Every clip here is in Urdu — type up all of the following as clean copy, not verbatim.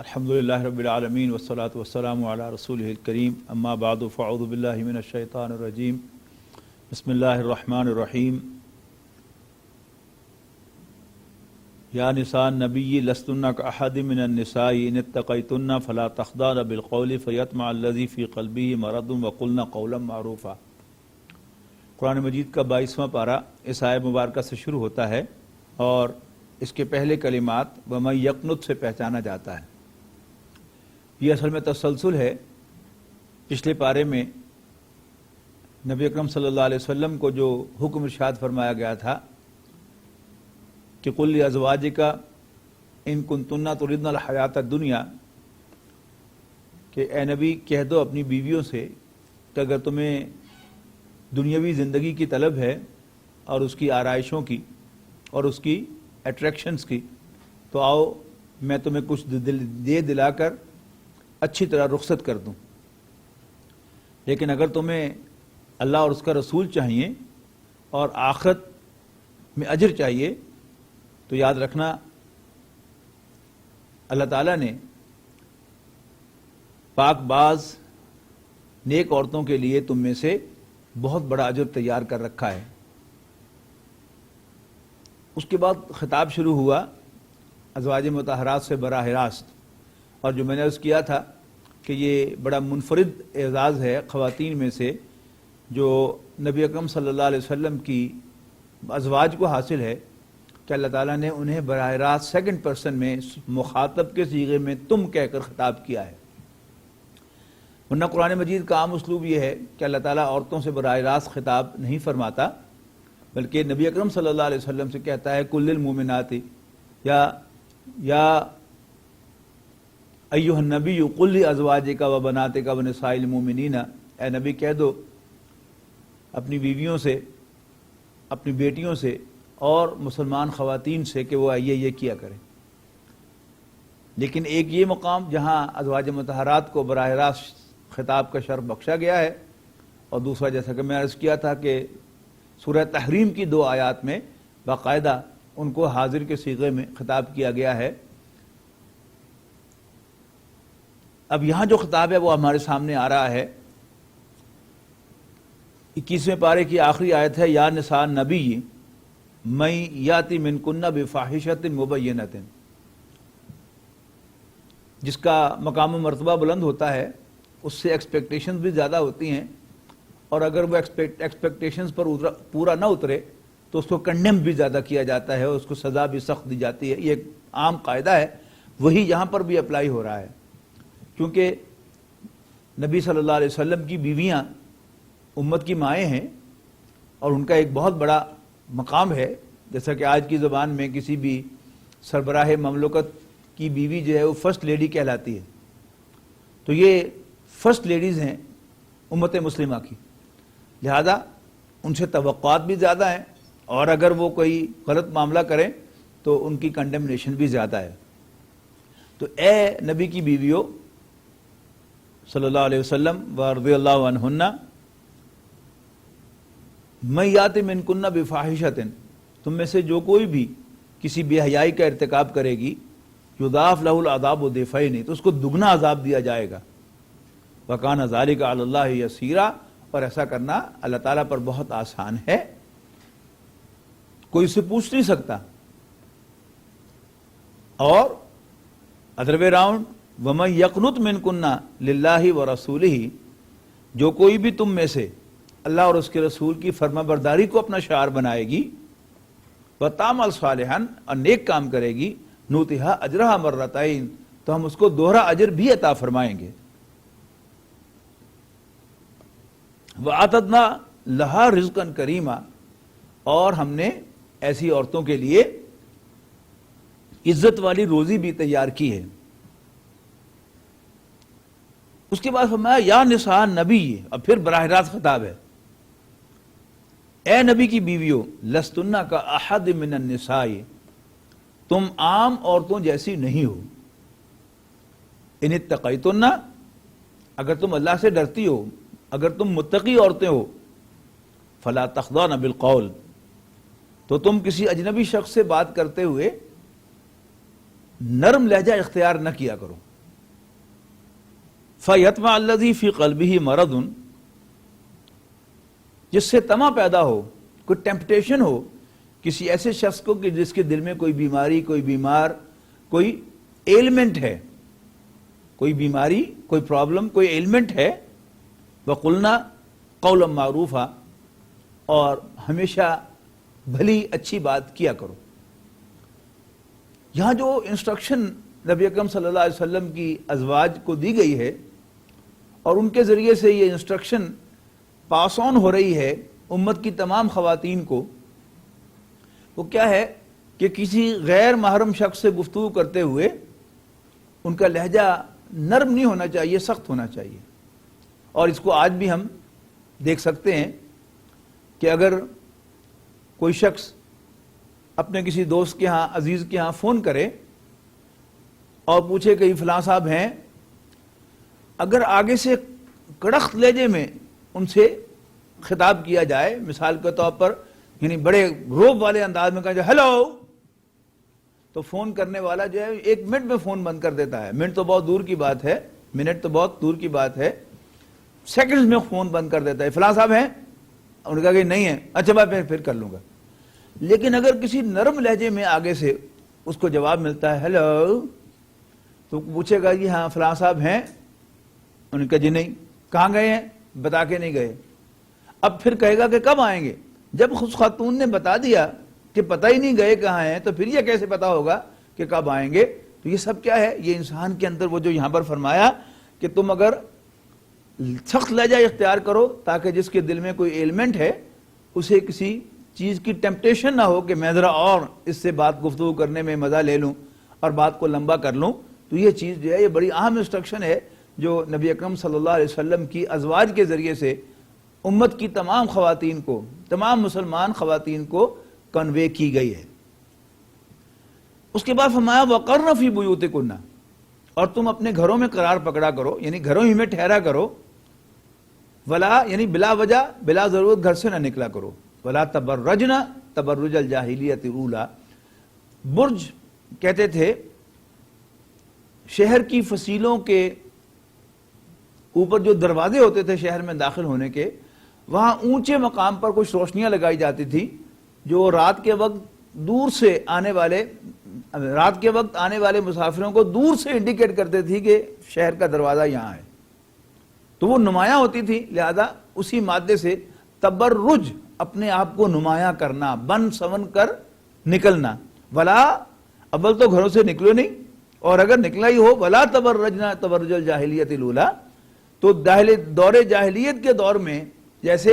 الحمدللہ رب العالمین والصلاة والسلام علی رسولہ الکریم اما بعد فاعوذ باللہ من الشیطان الرجیم بسم اللہ الرحمن الرحیم یا نساء النبی لستن کاحد من النساء ان اتقیتن فلا تخضعن بالقول فیطمع الذی فی قلبہ مرض وقلن قولا معروفا۔ قرآن مجید کا 22واں پارہ اس آیہ مبارکہ سے شروع ہوتا ہے اور اس کے پہلے کلمات وَمَن یقنت سے پہچانا جاتا ہے۔ یہ اصل میں تسلسل ہے۔ پچھلے پارے میں نبی اکرم صلی اللہ علیہ وسلم کو جو حکم ارشاد فرمایا گیا تھا کہ قُل لِأَزْوَاجِكَ إِن كُنتُنَّ تُرِدْنَ الْحَيَاةَ الدُّنْيَا، کہ اے نبی کہہ دو اپنی بیویوں سے کہ اگر تمہیں دنیاوی زندگی کی طلب ہے اور اس کی آرائشوں کی اور اس کی اٹریکشنز کی، تو آؤ میں تمہیں کچھ دے دلا کر اچھی طرح رخصت کر دوں۔ لیکن اگر تمہیں اللہ اور اس کا رسول چاہیے اور آخرت میں اجر چاہیے تو یاد رکھنا اللہ تعالیٰ نے پاک باز نیک عورتوں کے لیے تم میں سے بہت بڑا اجر تیار کر رکھا ہے۔ اس کے بعد خطاب شروع ہوا ازواج مطہرات سے براہ راست، اور جو میں نے عرض کیا تھا کہ یہ بڑا منفرد اعزاز ہے خواتین میں سے جو نبی اکرم صلی اللہ علیہ وسلم کی ازواج کو حاصل ہے کہ اللہ تعالیٰ نے انہیں براہ راست سیکنڈ پرسن میں مخاطب کے صیغے میں تم کہہ کر خطاب کیا ہے۔ ورنہ قرآن مجید کا عام اسلوب یہ ہے کہ اللہ تعالیٰ عورتوں سے براہ راست خطاب نہیں فرماتا، بلکہ نبی اکرم صلی اللہ علیہ وسلم سے کہتا ہے کل للمؤمنات یا ایھا النبی قل لازواجک و بناتک و نساء المؤمنین، اے نبی کہہ دو اپنی بیویوں سے، اپنی بیٹیوں سے اور مسلمان خواتین سے کہ وہ یہ کیا کریں۔ لیکن ایک یہ مقام جہاں ازواج مطہرات کو براہ راست خطاب کا شرف بخشا گیا ہے، اور دوسرا جیسا کہ میں عرض کیا تھا کہ سورہ تحریم کی 2 آیات میں باقاعدہ ان کو حاضر کے صیغے میں خطاب کیا گیا ہے۔ اب یہاں جو خطاب ہے وہ ہمارے سامنے آ رہا ہے۔ 21ویں پارے کی آخری آیت ہے یا نساء النبی من یاتی منکن بفاحشۃ مبینۃ، جس کا مقام و مرتبہ بلند ہوتا ہے اس سے ایکسپیکٹیشنز بھی زیادہ ہوتی ہیں، اور اگر وہ ایکسپیکٹیشنز پر پورا نہ اترے تو اس کو کنڈیم بھی زیادہ کیا جاتا ہے، اس کو سزا بھی سخت دی جاتی ہے۔ یہ ایک عام قاعدہ ہے، وہی یہاں پر بھی اپلائی ہو رہا ہے، کیونکہ نبی صلی اللہ علیہ وسلم کی بیویاں امت کی مائیں ہیں اور ان کا ایک بہت بڑا مقام ہے۔ جیسا کہ آج کی زبان میں کسی بھی سربراہ مملکت کی بیوی جو ہے وہ فرسٹ لیڈی کہلاتی ہے، تو یہ فرسٹ لیڈیز ہیں امت مسلمہ کی، لہذا ان سے توقعات بھی زیادہ ہیں، اور اگر وہ کوئی غلط معاملہ کریں تو ان کی کنڈمنیشن بھی زیادہ ہے۔ تو اے نبی کی بیویوں صلی اللہ علیہ وسلم ورضی اللہ عنہن من یات منکن بفاحشۃ، تم میں سے جو کوئی بھی کسی بے حیائی کا ارتکاب کرے گی یضاعف لہ العذاب ضعفین، تو اس کو دگنا عذاب دیا جائے گا، وکان ذلک علی اللہ یسیرا، اور ایسا کرنا اللہ تعالیٰ پر بہت آسان ہے، کوئی اسے پوچھ نہیں سکتا۔ اور ادر وے راؤنڈ ومن یقنت منکن للہ ورسولہ، جو کوئی بھی تم میں سے اللہ اور اس کے رسول کی فرما برداری کو اپنا شعار بنائے گی، وتعمل صالحا، اور نیک کام کرے گی، نؤتھا اجرھا مرتین، تو ہم اس کو دوہرا اجر بھی عطا فرمائیں گے۔ وَأَعْتَدْنَا لَهَا رِزْقًا كَرِيمًا، اور ہم نے ایسی عورتوں کے لیے عزت والی روزی بھی تیار کی ہے۔ اس کے بعد فرمایا یا نساء النبی، اور پھر براہ راست خطاب ہے، اے نبی کی بیویوں لستن کاحد من النساء، تم عام عورتوں جیسی نہیں ہو، ان اتقیتن، اگر تم اللہ سے ڈرتی ہو، اگر تم متقی عورتیں ہو، فلا تخضعن بالقول، تو تم کسی اجنبی شخص سے بات کرتے ہوئے نرم لہجہ اختیار نہ کیا کرو۔ فَيَطْمَعَ الَّذِي فِي قَلْبِهِ مَرَضٌ، جس سے طمع پیدا ہو، کوئی ٹیمپٹیشن ہو کسی ایسے شخص کو کہ جس کے دل میں کوئی بیماری، کوئی بیمار، کوئی ایلمنٹ ہے، کوئی بیماری، کوئی پرابلم، کوئی ایلمنٹ ہے، وَقُلْنَا قَوْلًا مَعْرُوفًا، اور ہمیشہ بھلی اچھی بات کیا کرو۔ یہاں جو انسٹرکشن نبی اکرم صلی اللہ علیہ وسلم کی ازواج کو دی گئی ہے اور ان کے ذریعے سے یہ انسٹرکشن پاس آن ہو رہی ہے امت کی تمام خواتین کو، وہ کیا ہے کہ کسی غیر محرم شخص سے گفتگو کرتے ہوئے ان کا لہجہ نرم نہیں ہونا چاہیے، سخت ہونا چاہیے۔ اور اس کو آج بھی ہم دیکھ سکتے ہیں کہ اگر کوئی شخص اپنے کسی دوست کے ہاں، عزیز کے ہاں فون کرے اور پوچھے کہ فلاں صاحب ہیں، اگر آگے سے کڑک لہجے میں ان سے خطاب کیا جائے، مثال کے طور پر یعنی بڑے روب والے انداز میں کہا جائے ہیلو، تو فون کرنے والا جو ہے 1 منٹ میں فون بند کر دیتا ہے۔ منٹ تو بہت دور کی بات ہے، منٹ تو بہت دور کی بات ہے، سیکنڈز میں فون بند کر دیتا ہے۔ فلاں صاحب ہیں؟ انہوں نے کہا کہ نہیں ہے، اچھا میں پھر کر لوں گا۔ لیکن اگر کسی نرم لہجے میں آگے سے اس کو جواب ملتا ہے ہیلو، تو پوچھے گا کہ ہاں فلاں صاحب ہیں؟ انہوں نے کہا جی نہیں۔ کہاں گئے ہیں؟ بتا کے نہیں گئے۔ اب پھر کہے گا کہ کب آئیں گے؟ جب خود خاتون نے بتا دیا کہ پتہ ہی نہیں گئے کہاں ہیں، تو پھر یہ کیسے پتا ہوگا کہ کب آئیں گے؟ تو یہ سب کیا ہے؟ یہ انسان کے اندر وہ جو یہاں پر فرمایا کہ تم اگر سخت لہجہ اختیار کرو تاکہ جس کے دل میں کوئی ایلمنٹ ہے اسے کسی چیز کی ٹیمپٹیشن نہ ہو کہ میں ذرا اور اس سے بات گفتگو کرنے میں مزہ لے لوں اور بات کو لمبا کر لوں۔ تو یہ چیز جو ہے یہ بڑی اہم انسٹرکشن ہے جو نبی اکرم صلی اللہ علیہ وسلم کی ازواج کے ذریعے سے امت کی تمام خواتین کو، تمام مسلمان خواتین کو کنوے کی گئی ہے۔ اس کے بعد فرمایا وَقَرْنَ فِي بُيُوتِكُنَّ، اور تم اپنے گھروں میں قرار پکڑا کرو، یعنی گھروں ہی میں ٹھہرا کرو، ولا یعنی بلا وجہ بلا ضرورت گھر سے نہ نکلا کرو، ولا تبرجن تبرج الجاہلیت الاولی۔ برج کہتے تھے شہر کی فصیلوں کے اوپر جو دروازے ہوتے تھے شہر میں داخل ہونے کے، وہاں اونچے مقام پر کچھ روشنیاں لگائی جاتی تھی جو رات کے وقت آنے والے مسافروں کو دور سے انڈیکیٹ کرتے تھی کہ شہر کا دروازہ یہاں ہے، تو وہ نمایاں ہوتی تھی۔ لہذا اسی مادے سے تبرج، اپنے آپ کو نمایاں کرنا، بن سون کر نکلنا، ولا اول تو گھروں سے نکلو نہیں، اور اگر نکلا ہی ہو ولا تبرجنا تبرج الجاہلیت الاولی، تو دور جاہلیت کے دور میں جیسے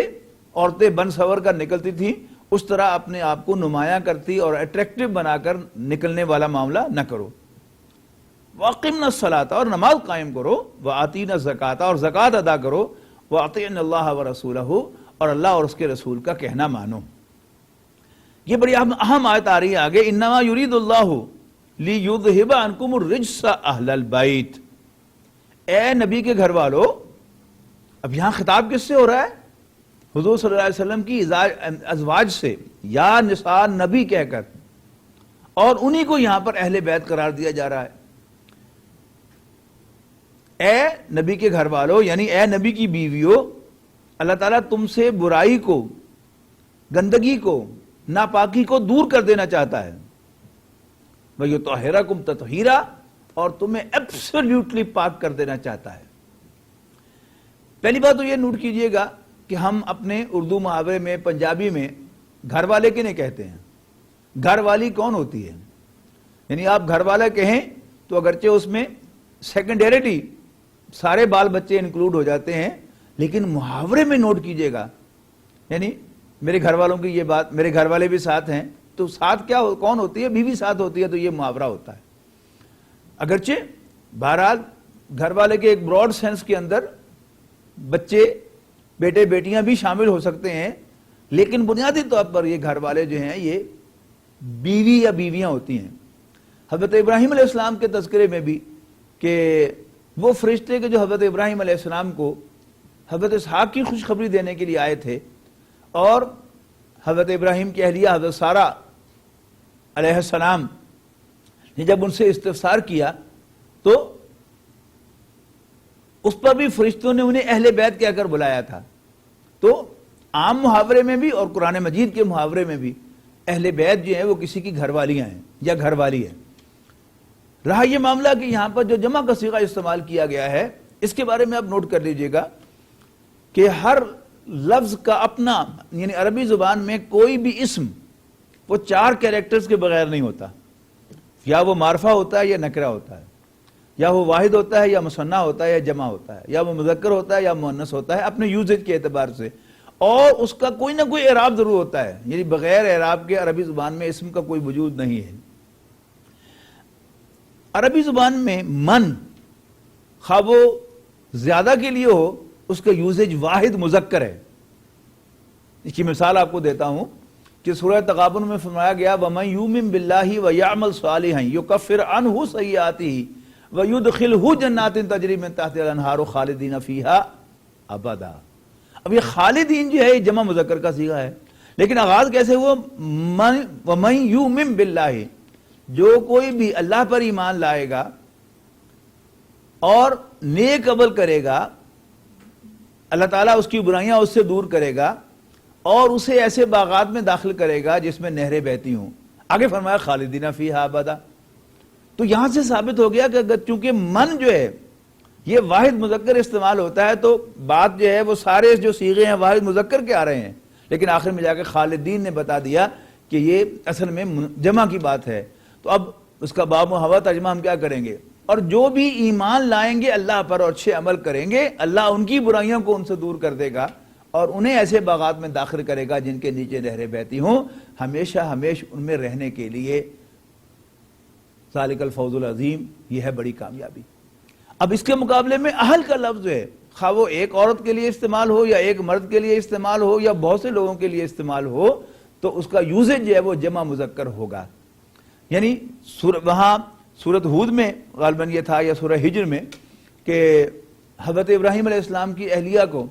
عورتیں بن سور کر نکلتی تھیں اس طرح اپنے آپ کو نمایاں کرتی اور اٹریکٹیو بنا کر نکلنے والا معاملہ نہ کرو۔ وَأَقِمْنَا الصَّلَاةَ، اور نماز قائم کرو، وَآتِينَا الزَّكَاةَ، اور زکوٰۃ ادا کرو، وَأَطِيعْنَا اللَّهَ وَرَسُولَهُ، اور اللہ اور اس کے رسول کا کہنا مانو۔ یہ بڑی اہم آیت آ رہی ہے آگے، انما یرید اللہ لیذہب عنکم الرجس اہل البیت۔ اے نبی کے گھر والو، اب یہاں خطاب کس سے ہو رہا ہے؟ حضور صلی اللہ علیہ وسلم کی ازواج سے، یا نساء نبی کہہ کر، اور انہی کو یہاں پر اہل بیت قرار دیا جا رہا ہے۔ اے نبی کے گھر والو، یعنی اے نبی کی بیویو، اللہ تعالیٰ تم سے برائی کو، گندگی کو، ناپاکی کو دور کر دینا چاہتا ہے۔ وَيُطَهِّرَكُمْ تَطْهِيرًا، اور تمہیں ایبسلیوٹلی پاک کر دینا چاہتا ہے۔ پہلی بات تو یہ نوٹ کیجئے گا کہ ہم اپنے اردو محاورے میں، پنجابی میں گھر والے کنے کہتے ہیں؟ گھر والی کون ہوتی ہے؟ یعنی آپ گھر والا کہیں تو اگرچہ اس میں سیکنڈریٹی سارے بال بچے انکلوڈ ہو جاتے ہیں، لیکن محاورے میں نوٹ کیجئے گا، یعنی میرے گھر والوں کی یہ بات، میرے گھر والے بھی ساتھ ہیں، تو ساتھ کیا کون ہوتی ہے؟ بیوی ساتھ ہوتی ہے، تو یہ محاورہ ہوتا ہے۔ اگرچہ بہرحال گھر والے کے ایک براڈ سینس کے اندر بچے، بیٹے بیٹیاں بھی شامل ہو سکتے ہیں، لیکن بنیادی طور پر یہ گھر والے جو ہیں یہ بیوی یا بیویاں ہوتی ہیں۔ حضرت ابراہیم علیہ السلام کے تذکرے میں بھی کہ وہ فرشتے کے جو حضرت ابراہیم علیہ السلام کو حضرت اسحاق کی خوشخبری دینے کے لیے آئے تھے، اور حضرت ابراہیم کی اہلیہ حضرت سارہ علیہ السلام نے جب ان سے استفسار کیا تو اس پر بھی فرشتوں نے انہیں اہل بیت کہہ کر بلایا تھا. تو عام محاورے میں بھی اور قرآن مجید کے محاورے میں بھی اہل بیت جو ہیں وہ کسی کی گھر والیاں ہیں یا گھر والی ہے. رہا یہ معاملہ کہ یہاں پر جو جمع کا صیغہ استعمال کیا گیا ہے، اس کے بارے میں آپ نوٹ کر لیجئے گا کہ ہر لفظ کا اپنا، یعنی عربی زبان میں کوئی بھی اسم وہ 4 کیریکٹرز کے بغیر نہیں ہوتا. یا وہ معرفہ ہوتا ہے یا نکرہ ہوتا ہے، یا وہ واحد ہوتا ہے یا مثنیٰ ہوتا ہے یا جمع ہوتا ہے، یا وہ مذکر ہوتا ہے یا مؤنث ہوتا ہے اپنے یوزیج کے اعتبار سے، اور اس کا کوئی نہ کوئی اعراب ضرور ہوتا ہے. یعنی بغیر اعراب کے عربی زبان میں اسم کا کوئی وجود نہیں ہے. عربی زبان میں من خواہ وہ زیادہ کے لیے ہو، اس کا یوزیج واحد مذکر ہے. اس کی مثال آپ کو دیتا ہوں کہ سورہ تغابن میں فرمایا گیا وَمَن يُؤْمِن بِاللَّهِ وَيَعْمَلْ صَالِحًا يُكَفِّرْ عَنْهُ سَيِّئَاتِهِ وَيُدْخِلْهُ جَنَّاتٍ تَجْرِي مِن تَحْتِهَا الْأَنْهَارُ خَالِدِينَ فِيهَا أَبَدًا. اب یہ خالدین جو ہے یہ جمع مذکر کا صیغہ ہے، لیکن آغاز کیسے ہوا؟ وَمَن يُؤْمِن بِاللَّهِ، جو کوئی بھی اللہ پر ایمان لائے گا اور نیک عمل کرے گا، اللہ تعالیٰ اس کی برائیاں اس سے دور کرے گا اور اسے ایسے باغات میں داخل کرے گا جس میں نہریں بہتی ہوں. آگے فرمایا خالدین فیہا ابدا. تو یہاں سے ثابت ہو گیا کہ اگر چونکہ من جو ہے یہ واحد مذکر استعمال ہوتا ہے تو بات جو ہے وہ سارے جو صیغے ہیں واحد مذکر کے آ رہے ہیں، لیکن آخر میں جا کے خالدین نے بتا دیا کہ یہ اصل میں جمع کی بات ہے. تو اب اس کا باب و ہوا ترجمہ ہم کیا کریں گے؟ اور جو بھی ایمان لائیں گے اللہ پر اور اچھے عمل کریں گے، اللہ ان کی برائیوں کو ان سے دور کر دے گا اور انہیں ایسے باغات میں داخل کرے گا جن کے نیچے نہریں بہتی ہوں، ہمیشہ ان میں رہنے کے لیے. ذالک الفوز العظیم، یہ ہے بڑی کامیابی. اب اس کے مقابلے میں اہل کا لفظ جو ہے، خواہ وہ ایک عورت کے لیے استعمال ہو یا ایک مرد کے لیے استعمال ہو یا بہت سے لوگوں کے لیے استعمال ہو، تو اس کا یوزیج جو ہے وہ جمع مذکر ہوگا. یعنی وہاں سورۃ ہود میں غالباً یہ تھا یا سورہ ہجر میں کہ حضرت ابراہیم علیہ السلام کی اہلیہ کو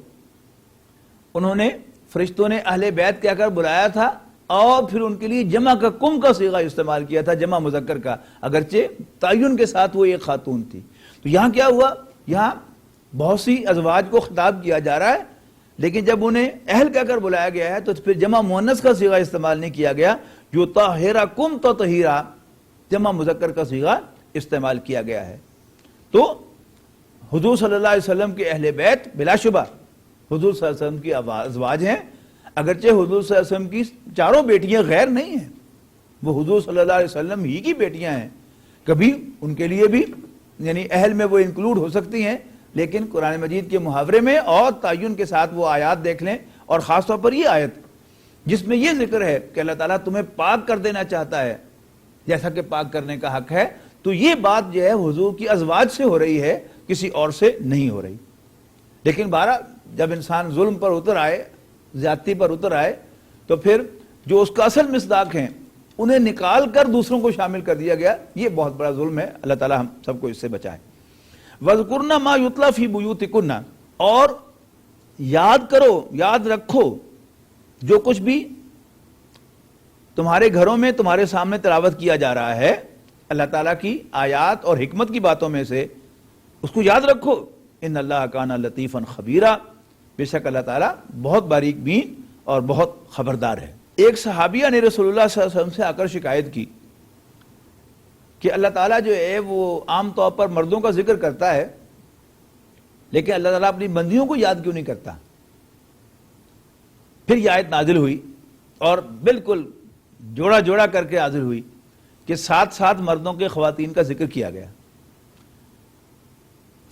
انہوں نے فرشتوں نے اہل بیت کہہ کر بلایا تھا اور پھر ان کے لیے جمع کا کم کا صیغہ استعمال کیا تھا، جمع مذکر کا، اگرچہ تعین کے ساتھ وہ ایک خاتون تھی. تو یہاں کیا ہوا؟ یہاں بہت سی ازواج کو خطاب کیا جا رہا ہے، لیکن جب انہیں اہل کہہ کر بلایا گیا ہے تو پھر جمع مؤنث کا صیغہ استعمال نہیں کیا گیا. جو طاہرکم تطہیرا، جمع مذکر کا صیغہ استعمال کیا گیا ہے. تو حضور صلی اللہ علیہ وسلم کے اہل بیت بلا شبہ حضور صلی اللہ علیہ وسلم کی ازواج ہیں، اگرچہ حضور صلی اللہ علیہ وسلم کی چاروں بیٹیاں غیر نہیں ہیں، وہ حضور صلی اللہ علیہ وسلم ہی کی بیٹیاں ہیں. کبھی ان کے لیے بھی یعنی اہل میں وہ انکلوڈ ہو سکتی ہیں، لیکن قرآن مجید کے محاورے میں اور تعین کے ساتھ وہ آیات دیکھ لیں، اور خاص طور پر یہ آیت جس میں یہ ذکر ہے کہ اللہ تعالیٰ تمہیں پاک کر دینا چاہتا ہے جیسا کہ پاک کرنے کا حق ہے، تو یہ بات جو ہے حضور کی ازواج سے ہو رہی ہے، کسی اور سے نہیں ہو رہی. لیکن بہرحال جب انسان ظلم پر اتر آئے، زیادتی پر اتر آئے، تو پھر جو اس کا اصل مصداق ہیں انہیں نکال کر دوسروں کو شامل کر دیا گیا. یہ بہت بڑا ظلم ہے، اللہ تعالیٰ ہم سب کو اس سے بچائے. وَاذْكُرْنَ مَا يُتْلَى فِي بُيُوتِكُنَّ، اور یاد کرو، یاد رکھو جو کچھ بھی تمہارے گھروں میں تمہارے سامنے تلاوت کیا جا رہا ہے اللہ تعالیٰ کی آیات اور حکمت کی باتوں میں سے، اس کو یاد رکھو. ان اللہ کان لطیفا خبیرا، بے شک اللہ تعالیٰ بہت باریک بین اور بہت خبردار ہے. ایک صحابیہ نے رسول اللہ صلی اللہ علیہ وسلم سے آ کر شکایت کی کہ اللہ تعالیٰ جو ہے وہ عام طور پر مردوں کا ذکر کرتا ہے، لیکن اللہ تعالیٰ اپنی بندیوں کو یاد کیوں نہیں کرتا؟ پھر یہ آیت نازل ہوئی اور بالکل جوڑا جوڑا کر کے نازل ہوئی کہ ساتھ ساتھ مردوں کے خواتین کا ذکر کیا گیا.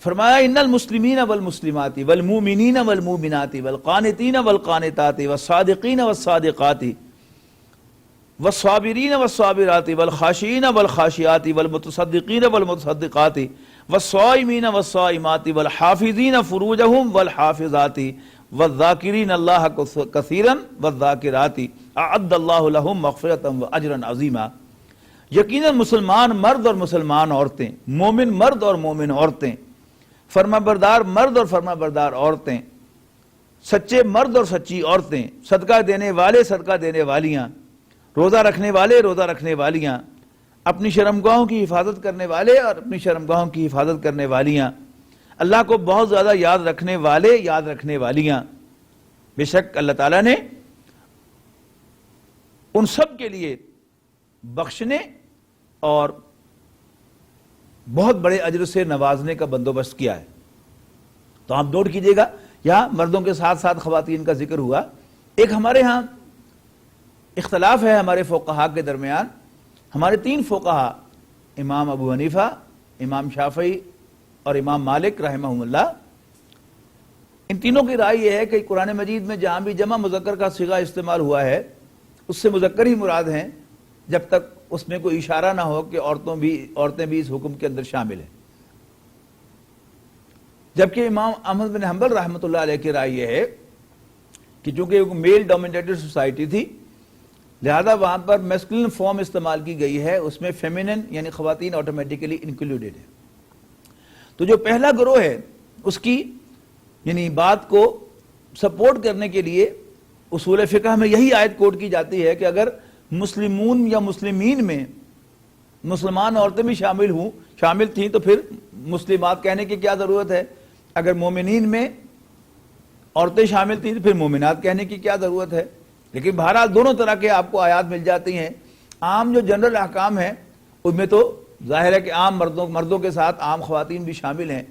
فرمایا ان المسلمین والمسلمات والمؤمنین والمؤمنات والقانتین والقانتات والصادقین والصادقات والصابرین والصابرات والخاشعین والخاشعات والمتصدقین والمتصدقات والصائمین والصائمات والحافظین فروجہم والحافظات والذاکرین اللہ کثیرا والذاکرات اعد اللہ لہم مغفرۃ واجرا عظیما. یقیناً مسلمان مرد اور مسلمان عورتیں، مومن مرد اور مومن عورتیں، فرما بردار مرد اور فرما بردار عورتیں، سچے مرد اور سچی عورتیں، صدقہ دینے والے صدقہ دینے والیاں، روزہ رکھنے والے روزہ رکھنے والیاں، اپنی شرمگاہوں کی حفاظت کرنے والے اور اپنی شرمگاہوں کی حفاظت کرنے والیاں، اللہ کو بہت زیادہ یاد رکھنے والے، یاد رکھنے والیاں، بے شک اللہ تعالیٰ نے ان سب کے لیے بخشنے اور بہت بڑے اجر سے نوازنے کا بندوبست کیا ہے۔ تو آپ نوٹ کیجئے گا، یہاں مردوں کے ساتھ ساتھ خواتین کا ذکر ہوا۔ ایک ہمارے ہاں اختلاف ہے ہمارے فقہاء کے درمیان۔ ہمارے 3 فقہاء، امام ابو حنیفہ، امام شافعی اور امام مالک رحمہم اللہ، ان تینوں کی رائے یہ ہے کہ قرآن مجید میں جہاں بھی جمع مذکر کا صیغہ استعمال ہوا ہے اس سے مذکر ہی مراد ہیں، جب تک اس میں کوئی اشارہ نہ ہو کہ عورتیں بھی اس حکم کے اندر شامل ہیں۔ جبکہ امام احمد بن حنبل رحمۃ اللہ علیہ کی رائے یہ ہے کہ چونکہ ایک میل ڈومینیٹڈ سوسائٹی تھی، لہذا وہاں پر میسکولین فارم استعمال کی گئی ہے، اس میں فیمینن یعنی خواتین آٹومیٹیکلی انکلوڈیڈ ہے۔ تو جو پہلا گروہ ہے اس کی یعنی بات کو سپورٹ کرنے کے لیے اصول فقہ میں یہی آیت کوٹ کی جاتی ہے کہ اگر مسلمون یا مسلمین میں مسلمان عورتیں بھی شامل تھیں تو پھر مسلمات کہنے کی کیا ضرورت ہے، اگر مومنین میں عورتیں شامل تھیں تو پھر مومنات کہنے کی کیا ضرورت ہے۔ لیکن بہرحال دونوں طرح کے آپ کو آیات مل جاتی ہیں۔ عام جو جنرل احکام ہیں ان میں تو ظاہر ہے کہ عام مردوں کے ساتھ عام خواتین بھی شامل ہیں،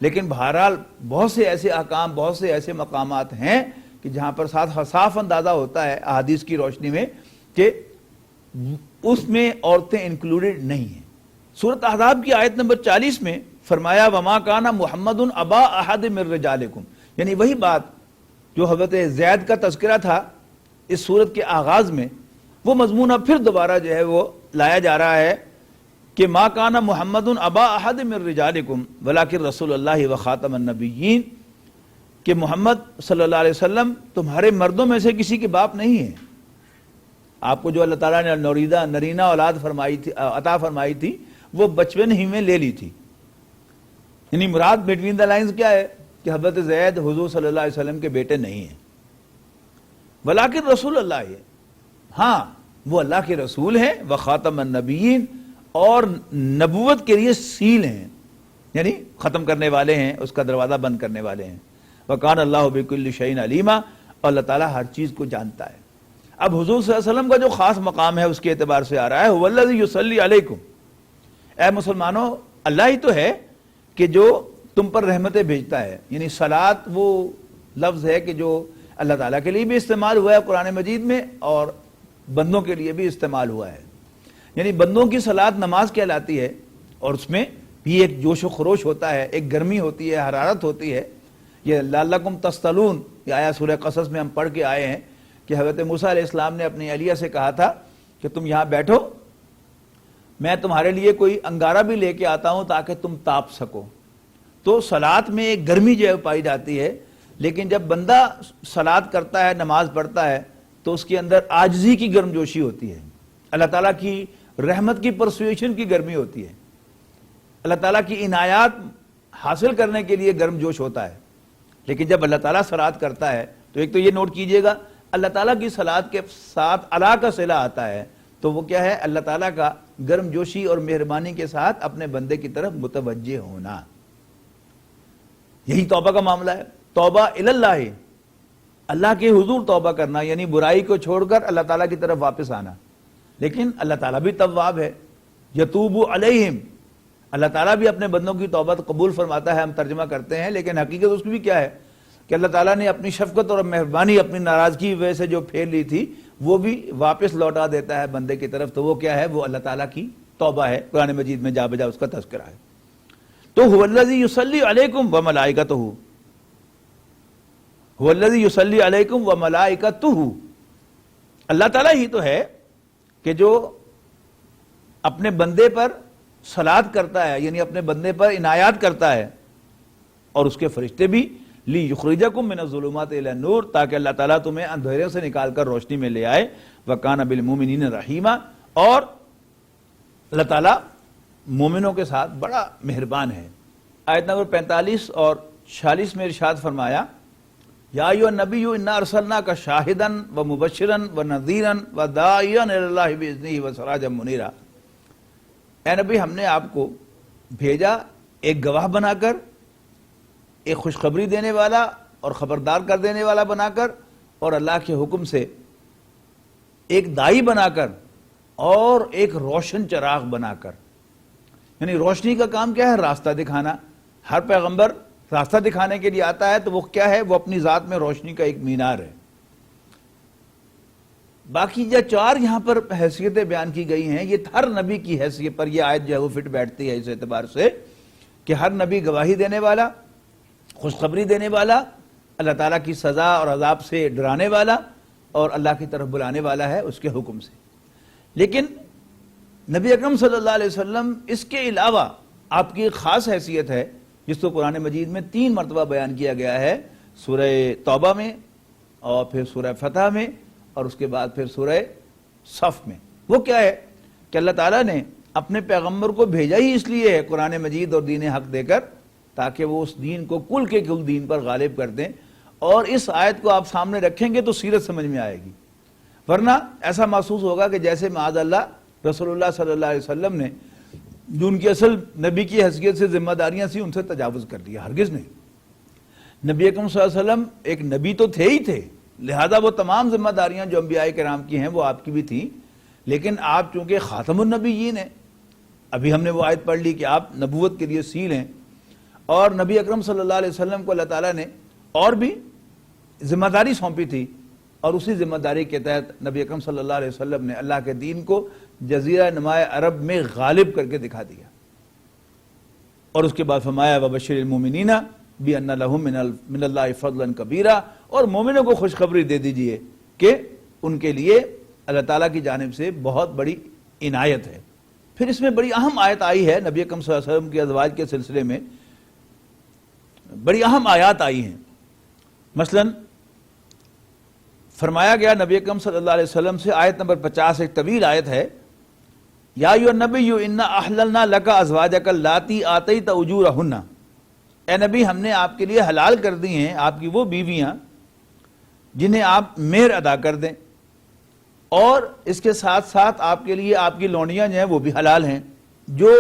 لیکن بہرحال بہت سے ایسے احکام، بہت سے ایسے مقامات ہیں کہ جہاں پر صاف اندازہ ہوتا ہے احادیث کی روشنی میں کہ اس میں عورتیں انکلوڈڈ نہیں ہیں۔ سورۃ احزاب کی آیت نمبر 40 میں فرمایا وما کان محمد ابا احد من رجالکم، یعنی وہی بات جو حضرت زید کا تذکرہ تھا اس سورت کے آغاز میں، وہ مضمون اب پھر دوبارہ جو ہے وہ لایا جا رہا ہے کہ ما کان محمد ابا احد من رجالکم ولکن رسول اللہ وخاتم النبیین، کہ محمد صلی اللہ علیہ وسلم تمہارے مردوں میں سے کسی کے باپ نہیں ہیں۔ آپ کو جو اللہ تعالیٰ نے نرینہ اولاد عطا فرمائی تھی وہ بچپن ہی میں لے لی تھی۔ یعنی مراد بٹوین دا لائنز کیا ہے کہ حضرت زید حضور صلی اللہ علیہ وسلم کے بیٹے نہیں ہیں، ولیکن رسول اللہ ہے، ہاں وہ اللہ کے رسول ہیں، وخاتم النبیین، اور نبوت کے لیے سیل ہیں، یعنی ختم کرنے والے ہیں، اس کا دروازہ بند کرنے والے ہیں۔ وکان اللہ بکل شیء علیما، اور اللہ تعالیٰ ہر چیز کو جانتا ہے۔ اب حضور صلی اللہ علیہ وسلم کا جو خاص مقام ہے اس کے اعتبار سے آ رہا ہے هو الذی یصلی علیکم، اے مسلمانوں اللہ ہی تو ہے کہ جو تم پر رحمتیں بھیجتا ہے۔ یعنی صلاۃ وہ لفظ ہے کہ جو اللہ تعالیٰ کے لیے بھی استعمال ہوا ہے قرآن مجید میں اور بندوں کے لیے بھی استعمال ہوا ہے۔ یعنی بندوں کی صلاۃ نماز کہلاتی ہے، اور اس میں بھی ایک جوش و خروش ہوتا ہے، ایک گرمی ہوتی ہے، حرارت ہوتی ہے۔ یہ لعلکم تصطلون، یہ آیا سورہ قصص میں ہم پڑھ کے آئے ہیں کہ حضرت موسیٰ علیہ السلام نے اپنی اہلیہ سے کہا تھا کہ تم یہاں بیٹھو، میں تمہارے لیے کوئی انگارہ بھی لے کے آتا ہوں تاکہ تم تاپ سکو۔ تو صلاۃ میں ایک گرمی جو ہے پائی جاتی ہے، لیکن جب بندہ صلاۃ کرتا ہے، نماز پڑھتا ہے، تو اس کے اندر عاجزی کی گرم جوشی ہوتی ہے، اللہ تعالیٰ کی رحمت کی پرسویشن کی گرمی ہوتی ہے، اللہ تعالیٰ کی عنایات حاصل کرنے کے لیے گرم جوش ہوتا ہے۔ لیکن جب اللہ تعالیٰ صلاۃ کرتا ہے تو ایک تو یہ نوٹ کیجئے گا اللہ تعالیٰ کی صلاۃ کے ساتھ اللہ کا صلہ آتا ہے، تو وہ کیا ہے؟ اللہ تعالیٰ کا گرم جوشی اور مہربانی کے ساتھ اپنے بندے کی طرف متوجہ ہونا، یہی توبہ کا معاملہ ہے۔ توبہ اللہ، اللہ کے حضور توبہ کرنا، یعنی برائی کو چھوڑ کر اللہ تعالیٰ کی طرف واپس آنا۔ لیکن اللہ تعالیٰ بھی تواب ہے، یتوب علیہم، اللہ تعالیٰ بھی اپنے بندوں کی توبہ قبول فرماتا ہے، ہم ترجمہ کرتے ہیں، لیکن حقیقت اس کی بھی کیا ہے کہ اللہ تعالیٰ نے اپنی شفقت اور مہربانی اپنی ناراضگی کی وجہ سے جو پھیر لی تھی وہ بھی واپس لوٹا دیتا ہے بندے کی طرف۔ تو وہ کیا ہے؟ وہ اللہ تعالیٰ کی توبہ ہے، قرآن مجید میں جا بجا اس کا تذکرہ ہے۔ تو هو الذی یصلی علیکم وملائکتہ، هو الذی یصلی علیکم وملائکتہ، اللہ تعالیٰ ہی تو ہے کہ جو اپنے بندے پر صلاۃ کرتا ہے، یعنی اپنے بندے پر عنایات کرتا ہے، اور اس کے فرشتے بھی لیخرجکم من الظلمات الی النور، تاکہ اللہ تعالیٰ تمہیں اندھیرے سے نکال کر روشنی میں لے آئے۔ وکان بالمؤمنین رحیما، اور اللہ تعالیٰ مومنوں کے ساتھ بڑا مہربان ہے۔ آیت نمبر 45 اور 46 میں ارشاد فرمایا یا ایھا النبی انا ارسلناک شاہدا ومبشرا ونذیرا وداعیا الی اللہ باذنہ وسراجا منیرا، اے نبی ہم نے آپ کو بھیجا ایک گواہ بنا کر ایک خوشخبری دینے والا اور خبردار کر دینے والا بنا کر، اور اللہ کے حکم سے ایک دائی بنا کر، اور ایک روشن چراغ بنا کر. یعنی روشنی کا کام کیا ہے؟ راستہ دکھانا. ہر پیغمبر راستہ دکھانے کے لیے آتا ہے، تو وہ کیا ہے؟ وہ اپنی ذات میں روشنی کا ایک مینار ہے. باقی جو 4 یہاں پر حیثیتیں بیان کی گئی ہیں، یہ ہر نبی کی حیثیت پر یہ آیت جو ہے وہ فٹ بیٹھتی ہے، اس اعتبار سے کہ ہر نبی گواہی دینے والا، خوشخبری دینے والا، اللہ تعالیٰ کی سزا اور عذاب سے ڈرانے والا، اور اللہ کی طرف بلانے والا ہے اس کے حکم سے. لیکن نبی اکرم صلی اللہ علیہ وسلم اس کے علاوہ آپ کی ایک خاص حیثیت ہے، جس کو قرآن مجید میں 3 مرتبہ بیان کیا گیا ہے، سورہ توبہ میں، اور پھر سورہ فتح میں، اور اس کے بعد پھر سورہ صف میں. وہ کیا ہے کہ اللہ تعالیٰ نے اپنے پیغمبر کو بھیجا ہی اس لیے ہے قرآن مجید اور دین حق دے کر، تاکہ وہ اس دین کو کل کے کل دین پر غالب کر دیں. اور اس آیت کو آپ سامنے رکھیں گے تو سیرت سمجھ میں آئے گی، ورنہ ایسا محسوس ہوگا کہ جیسے معاذ اللہ رسول اللہ صلی اللہ علیہ وسلم نے جو ان کی اصل نبی کی حیثیت سے ذمہ داریاں تھیں ان سے تجاوز کر دیا. ہرگز نہیں. نبی اکرم صلی اللہ علیہ وسلم ایک نبی تو تھے ہی تھے، لہذا وہ تمام ذمہ داریاں جو انبیاء کرام کی ہیں وہ آپ کی بھی تھیں، لیکن آپ چونکہ خاتم النبیین ہیں، ابھی ہم نے وہ آیت پڑھ لی کہ آپ نبوت کے لیے سیل ہیں، اور نبی اکرم صلی اللہ علیہ وسلم کو اللہ تعالیٰ نے اور بھی ذمہ داری سونپی تھی، اور اسی ذمہ داری کے تحت نبی اکرم صلی اللہ علیہ وسلم نے اللہ کے دین کو جزیرہ نماء عرب میں غالب کر کے دکھا دیا. اور اس کے بعد فرمایا وبشر المؤمنین بأن لهم من اللہ فضلا کبیرا، اور مومنوں کو خوشخبری دے دیجئے کہ ان کے لیے اللہ تعالیٰ کی جانب سے بہت بڑی عنایت ہے. پھر اس میں بڑی اہم آیت آئی ہے نبی اکرم صلی اللہ علیہ وسلم کے ازواج کے سلسلے میں، بڑی اہم آیات آئی ہیں. مثلا فرمایا گیا نبی اکرم صلی اللہ علیہ وسلم سے، آیت نمبر 50 ایک طویل آیت ہے، یا ایھا النبی انا احللنا لک ازواجک اللاتی آتیت اجورہن، اے نبی ہم نے آپ کے لیے حلال کر دی ہیں آپ کی وہ بیویاں جنہیں آپ مہر ادا کر دیں، اور اس کے ساتھ ساتھ آپ کے لیے آپ کی لونڈیاں جو ہیں وہ بھی حلال ہیں جو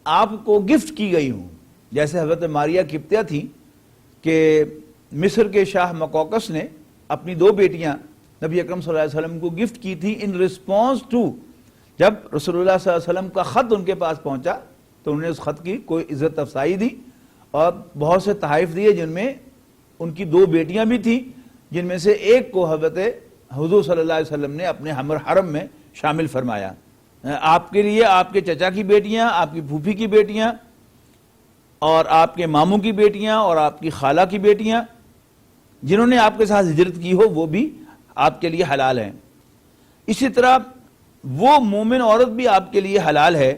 آپ کو گفٹ کی گئی ہوں. جیسے حضرت ماریہ قبطیہ تھی کہ مصر کے شاہ مقوقس نے اپنی 2 بیٹیاں نبی اکرم صلی اللہ علیہ وسلم کو گفٹ کی تھی ان ریسپانس ٹو، جب رسول اللہ صلی اللہ علیہ وسلم کا خط ان کے پاس پہنچا تو انہوں نے اس خط کی کوئی عزت افزائی دی اور بہت سے تحائف دیے، جن میں ان کی 2 بیٹیاں بھی تھیں، جن میں سے ایک کو حضرت حضور صلی اللہ علیہ وسلم نے اپنے حرم میں شامل فرمایا. آپ کے لیے آپ کے چچا کی بیٹیاں، آپ کی پھوپھی کی بیٹیاں، اور آپ کے ماموں کی بیٹیاں، اور آپ کی خالہ کی بیٹیاں جنہوں نے آپ کے ساتھ ہجرت کی ہو وہ بھی آپ کے لیے حلال ہیں. اسی طرح وہ مومن عورت بھی آپ کے لیے حلال ہے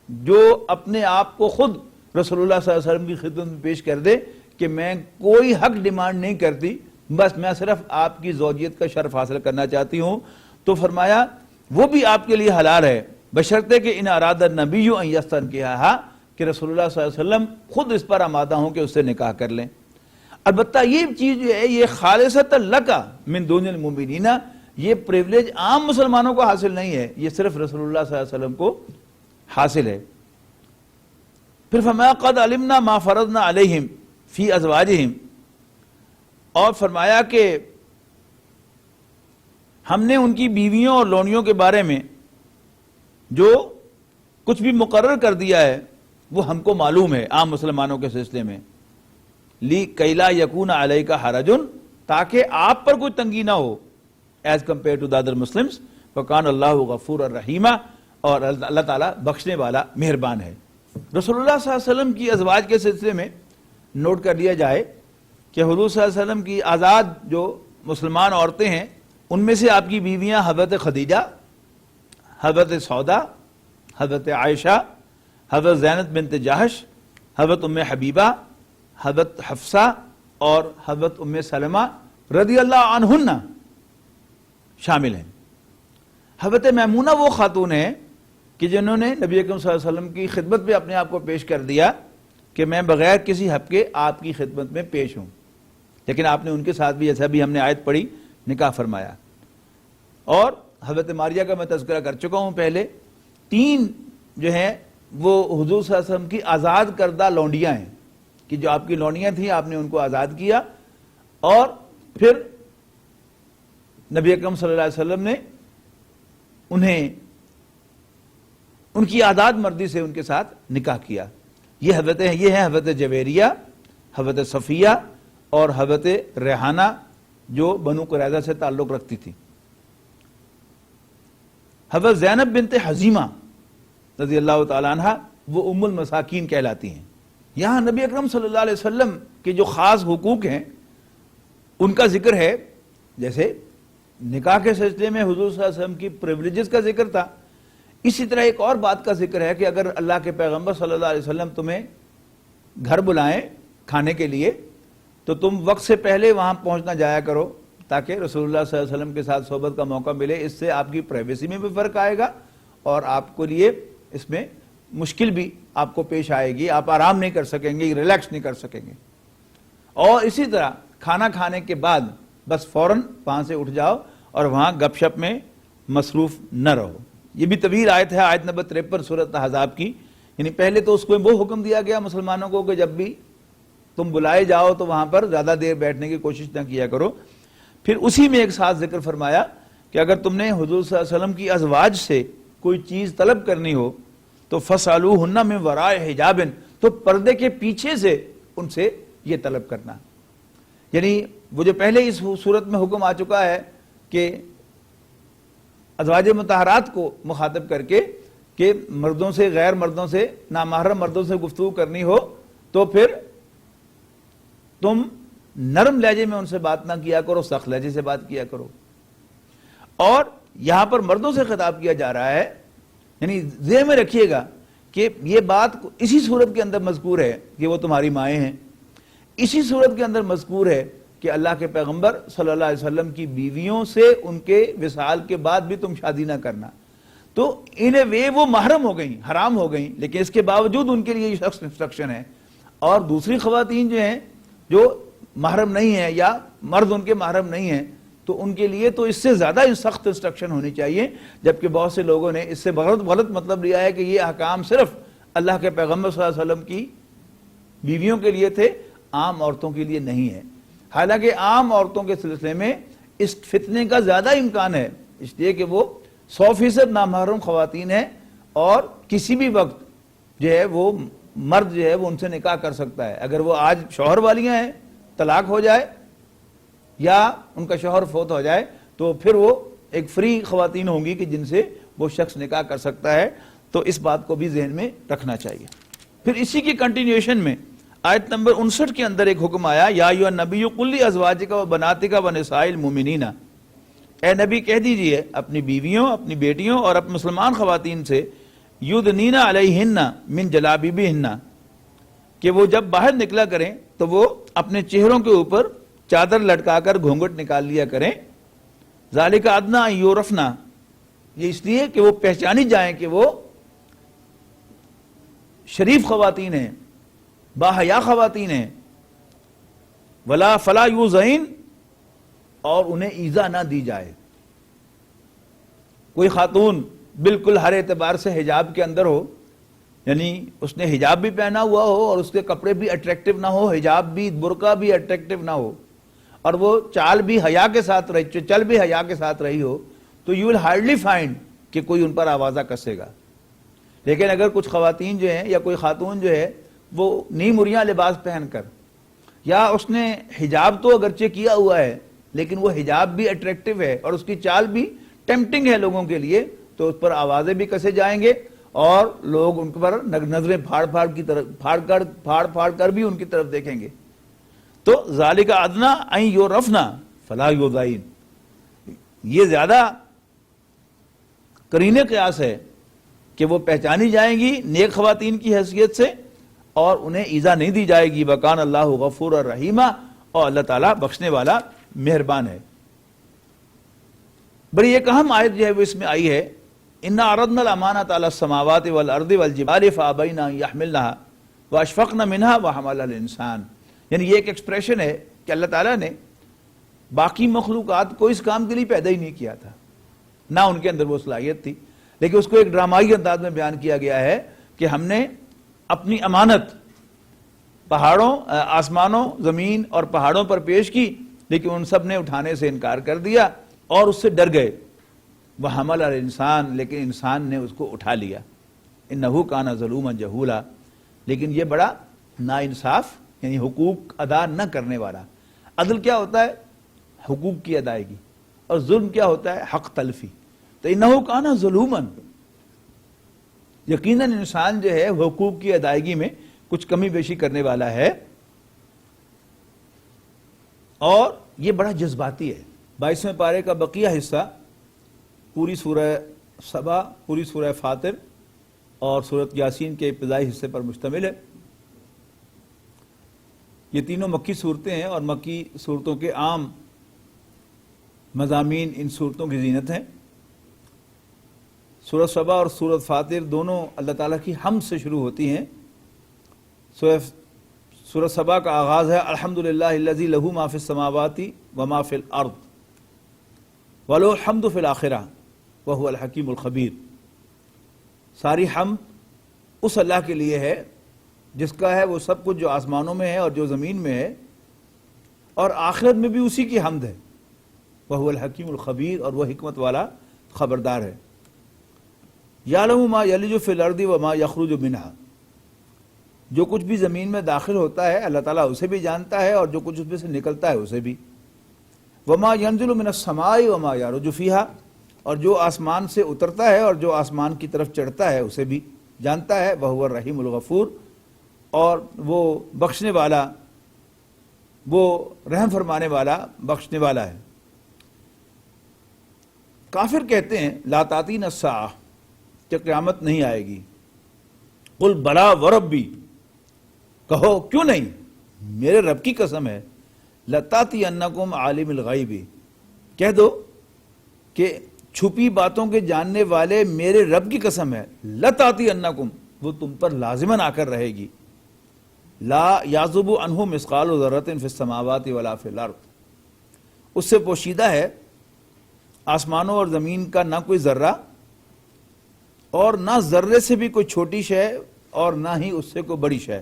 جو اپنے آپ کو خود رسول اللہ صلی اللہ علیہ وسلم کی خدمت میں پیش کر دے کہ میں کوئی حق ڈیمانڈ نہیں کرتی، بس میں صرف آپ کی زوجیت کا شرف حاصل کرنا چاہتی ہوں. تو فرمایا وہ بھی آپ کے لیے حلال ہے، بشرطے کہ ان اراد النبی ان یستنکحھا، کہ رسول اللہ صلی اللہ علیہ وسلم خود اس پر آمادہ ہوں کہ اس سے نکاح کر لیں. البتہ یہ چیز جو ہے یہ خالصۃ لک من دون المؤمنین، یہ پریولیج عام مسلمانوں کو حاصل نہیں ہے، یہ صرف رسول اللہ صلی اللہ علیہ وسلم کو حاصل ہے. پھر فرمایا قد علمنا ما فرضنا علیہم فی ازواجہم، اور فرمایا کہ ہم نے ان کی بیویوں اور لونڈیوں کے بارے میں جو کچھ بھی مقرر کر دیا ہے وہ ہم کو معلوم ہے عام مسلمانوں کے سلسلے میں، لی کیلا یکون علیک حرج، تاکہ آپ پر کوئی تنگی نہ ہو as compared to other Muslims, وکان اللہ غفور الرحیم، اور اللہ تعالیٰ بخشنے والا مہربان ہے. رسول اللہ صلی اللہ علیہ وسلم کی ازواج کے سلسلے میں نوٹ کر لیا جائے کہ حضور صلی اللہ علیہ وسلم کی آزاد جو مسلمان عورتیں ہیں ان میں سے آپ کی بیویاں حضرت خدیجہ، حضرت سودا، حضرت عائشہ، حضرت زینب بنت جہش، حضرت ام حبیبہ، حضرت حفصہ اور حضرت ام سلمہ رضی اللہ عنہن شامل ہیں. حضرت میمونہ وہ خاتون ہیں کہ جنہوں نے نبی اکرم صلی اللہ علیہ وسلم کی خدمت میں اپنے آپ کو پیش کر دیا کہ میں بغیر کسی حق کے آپ کی خدمت میں پیش ہوں، لیکن آپ نے ان کے ساتھ بھی جیسا بھی ہم نے آیت پڑھی نکاح فرمایا. اور حضرت ماریہ کا میں تذکرہ کر چکا ہوں پہلے، 3 جو ہیں وہ حضور صلی اللہ علیہ وسلم کی آزاد کردہ لونڈیاں ہیں کہ جو آپ کی لونیاں تھیں آپ نے ان کو آزاد کیا، اور پھر نبی اکرم صلی اللہ علیہ وسلم نے انہیں ان کی آزاد مردی سے ان کے ساتھ نکاح کیا۔ یہ ہیں حضرت جویریہ، حضرت صفیہ اور حضرت ریحانہ جو بنو قریظہ سے تعلق رکھتی تھی۔ حضرت زینب بنت حزیمہ رضی اللہ تعالی عنہ وہ ام المساکین کہلاتی ہیں۔ یہاں نبی اکرم صلی اللہ علیہ وسلم کے جو خاص حقوق ہیں ان کا ذکر ہے، جیسے نکاح کے سلسلے میں حضور صلی اللہ علیہ وسلم کی پریولیجز کا ذکر تھا، اسی طرح ایک اور بات کا ذکر ہے کہ اگر اللہ کے پیغمبر صلی اللہ علیہ وسلم تمہیں گھر بلائیں کھانے کے لیے تو تم وقت سے پہلے وہاں پہنچنا جایا کرو تاکہ رسول اللہ صلی اللہ علیہ وسلم کے ساتھ صحبت کا موقع ملے۔ اس سے آپ کی پرائیویسی میں بھی فرق آئے گا اور آپ کو لیے اس میں مشکل بھی آپ کو پیش آئے گی، آپ آرام نہیں کر سکیں گے، ریلیکس نہیں کر سکیں گے۔ اور اسی طرح کھانا کھانے کے بعد بس فوراً وہاں سے اٹھ جاؤ اور وہاں گپ شپ میں مصروف نہ رہو۔ یہ بھی طویل آیت ہے، آیت نمبر 53 سورۃ احزاب کی، یعنی پہلے تو اس کو وہ حکم دیا گیا مسلمانوں کو کہ جب بھی تم بلائے جاؤ تو وہاں پر زیادہ دیر بیٹھنے کی کوشش نہ کیا کرو۔ پھر اسی میں ایک ساتھ ذکر فرمایا کہ اگر تم نے حضور صلی اللہ علیہ وسلم کی ازواج سے کوئی چیز طلب کرنی ہو تو فَاسْأَلُوهُنَّ مِنْ وَرَاءِ حِجَابٍ، تو پردے کے پیچھے سے ان سے یہ طلب کرنا۔ یعنی وہ جو پہلے اس صورت میں حکم آ چکا ہے کہ ازواج مطہرات کو مخاطب کر کے کہ مردوں سے، غیر مردوں سے، نامحرم مردوں سے گفتگو کرنی ہو تو پھر تم نرم لہجے میں ان سے بات نہ کیا کرو، سخت لہجے سے بات کیا کرو۔ اور یہاں پر مردوں سے خطاب کیا جا رہا ہے، یعنی ذہن میں رکھیے گا کہ یہ بات اسی صورت کے اندر مذکور ہے کہ وہ تمہاری مائیں ہیں، اسی صورت کے اندر مذکور ہے کہ اللہ کے پیغمبر صلی اللہ علیہ وسلم کی بیویوں سے ان کے وصال کے بعد بھی تم شادی نہ کرنا۔ تو ان اے وے وہ محرم ہو گئیں، حرام ہو گئیں، لیکن اس کے باوجود ان کے لیے یہ سخت انسٹرکشن ہے۔ اور دوسری خواتین جو ہیں جو محرم نہیں ہیں یا مرد ان کے محرم نہیں ہیں تو ان کے لیے تو اس سے زیادہ سخت انسٹرکشن ہونی چاہیے، جبکہ بہت سے لوگوں نے اس سے غلط مطلب لیا ہے کہ یہ احکام صرف اللہ کے پیغمبر صلی اللہ علیہ وسلم کی بیویوں کے لیے تھے، عام عورتوں کے لیے نہیں ہے۔ حالانکہ عام عورتوں کے سلسلے میں اس فتنے کا زیادہ امکان ہے، اس لیے کہ وہ 100% نامحرم خواتین ہیں اور کسی بھی وقت جو ہے وہ مرد جو ہے وہ ان سے نکاح کر سکتا ہے۔ اگر وہ آج شوہر والیاں ہیں، طلاق ہو جائے یا ان کا شوہر فوت ہو جائے تو پھر وہ ایک فری خواتین ہوں گی کہ جن سے وہ شخص نکاح کر سکتا ہے۔ تو اس بات کو بھی ذہن میں رکھنا چاہیے۔ پھر اسی کی کنٹینیوشن میں آیت نمبر 59 کے اندر ایک حکم آیا، یا ایھا النبی قل لازواجک و بناتک و نساء المؤمنین، اے نبی کہہ دیجئے اپنی بیویوں، اپنی بیٹیوں اور اپنی مسلمان خواتین سے، یدنین علیہن من جلابیبہن، کہ وہ جب باہر نکلا کریں تو وہ اپنے چہروں کے اوپر چادر لٹکا کر گھونگھٹ نکال لیا کریں۔ ذالک ادنی ان یعرفن، یہ اس لیے کہ وہ پہچانی جائیں کہ وہ شریف خواتین ہیں، باحیا خواتین ہیں۔ ولا فلا یؤذین، اور انہیں ایذا نہ دی جائے۔ کوئی خاتون بالکل ہر اعتبار سے حجاب کے اندر ہو، یعنی اس نے حجاب بھی پہنا ہوا ہو اور اس کے کپڑے بھی اٹریکٹیو نہ ہو، حجاب بھی، برقع بھی اٹریکٹیو نہ ہو، اور وہ چال بھی حیا کے ساتھ رہی، چل بھی حیا کے ساتھ رہی ہو، تو یو ول ہارڈلی فائنڈ کہ کوئی ان پر آوازہ کسے گا۔ لیکن اگر کچھ خواتین جو ہیں یا کوئی خاتون جو ہے وہ نیم مریاں لباس پہن کر، یا اس نے حجاب تو اگرچہ کیا ہوا ہے لیکن وہ حجاب بھی اٹریکٹیو ہے اور اس کی چال بھی ٹیمپٹنگ ہے لوگوں کے لیے، تو اس پر آوازیں بھی کسے جائیں گے اور لوگ ان پر نظریں پھاڑ کر بھی ان کی طرف دیکھیں گے۔ تو ذالک ادنی ان یعرفن فلا یؤذین، یہ زیادہ قرین قیاس ہے کہ وہ پہچانی جائیں گی نیک خواتین کی حیثیت سے اور انہیں ایذا نہیں دی جائے گی۔ وکان اللہ غفور الرحیم، اور اللہ تعالیٰ بخشنے والا مہربان ہے۔ بڑی ایک اہم آیت جو ہے وہ اس میں آئی ہے، انا عرضنا الامانۃ علی السماوات والارض والجبال فابین ان یحملنها واشفقن منها وحملها الانسان، یعنی یہ ایک ایکسپریشن ہے کہ اللہ تعالیٰ نے باقی مخلوقات کو اس کام کے لیے پیدا ہی نہیں کیا تھا، نہ ان کے اندر وہ صلاحیت تھی، لیکن اس کو ایک ڈرامائی انداز میں بیان کیا گیا ہے کہ ہم نے اپنی امانت پہاڑوں آسمانوں زمین اور پہاڑوں پر پیش کی، لیکن ان سب نے اٹھانے سے انکار کر دیا اور اس سے ڈر گئے. وَحَمَلَ الْإِنسَانَ، لیکن انسان نے اس کو اٹھا لیا. إِنَّهُ كَانَ ظَلُومًا جَهُولًا، لیکن یہ بڑا ناانصاف یعنی حقوق ادا نہ کرنے والا. عدل کیا ہوتا ہے؟ حقوق کی ادائیگی. اور ظلم کیا ہوتا ہے؟ حق تلفی. تو إِنَّهُ كَانَ ظَلُومًا، یقیناً انسان جو ہے حقوق کی ادائیگی میں کچھ کمی بیشی کرنے والا ہے، اور یہ بڑا جذباتی ہے. 22ویں پارے کا بقیہ حصہ پوری سورہ سبا، پوری سورہ فاطر اور سورۃ یاسین کے ابتدائی حصے پر مشتمل ہے. یہ تینوں مکی صورتیں ہیں اور مکی صورتوں کے عام مضامین ان صورتوں کی زینت ہیں. سورۃ سبا اور سورۃ فاطر دونوں اللہ تعالیٰ کی حمد سے شروع ہوتی ہیں. سورۃ سبا کا آغاز ہے الحمدللہ الذی لہ ما فی السماوات وما فی الارض ولہ الحمد فی الآخرہ وہو الحکیم الخبیر. ساری حمد اس اللہ کے لیے ہے جس کا ہے وہ سب کچھ جو آسمانوں میں ہے اور جو زمین میں ہے، اور آخرت میں بھی اسی کی حمد ہے. وہو الحکیم الخبیر، اور وہ حکمت والا خبردار ہے. یعلم ما یلج فی الارض وما یخرج منہا، جو کچھ بھی زمین میں داخل ہوتا ہے اللہ تعالیٰ اسے بھی جانتا ہے، اور جو کچھ اس میں سے نکلتا ہے اسے بھی. وما ینزل من السماء وما یعرج فیہا، اور جو آسمان سے اترتا ہے اور جو آسمان کی طرف چڑھتا ہے اسے بھی جانتا ہے. وہو الرحیم الغفور، اور وہ بخشنے والا، وہ رحم فرمانے والا، بخشنے والا ہے. کافر کہتے ہیں لا تاتین الساعہ، کہ قیامت نہیں آئے گی. قل بلا وربی، کہو کیوں نہیں، میرے رب کی قسم ہے. لتاتینکم عالم الغیب، کہہ دو کہ چھپی باتوں کے جاننے والے میرے رب کی قسم ہے. لتاتینکم، وہ تم پر لازماً آ کر رہے گی. لا یعزب عنہ مثقال ذرۃ فی السماوات ولا فی الارض، اس سے پوشیدہ ہے آسمانوں اور زمین کا نہ کوئی ذرہ، اور نہ ذرے سے بھی کوئی چھوٹی شے، اور نہ ہی اس سے کوئی بڑی شے.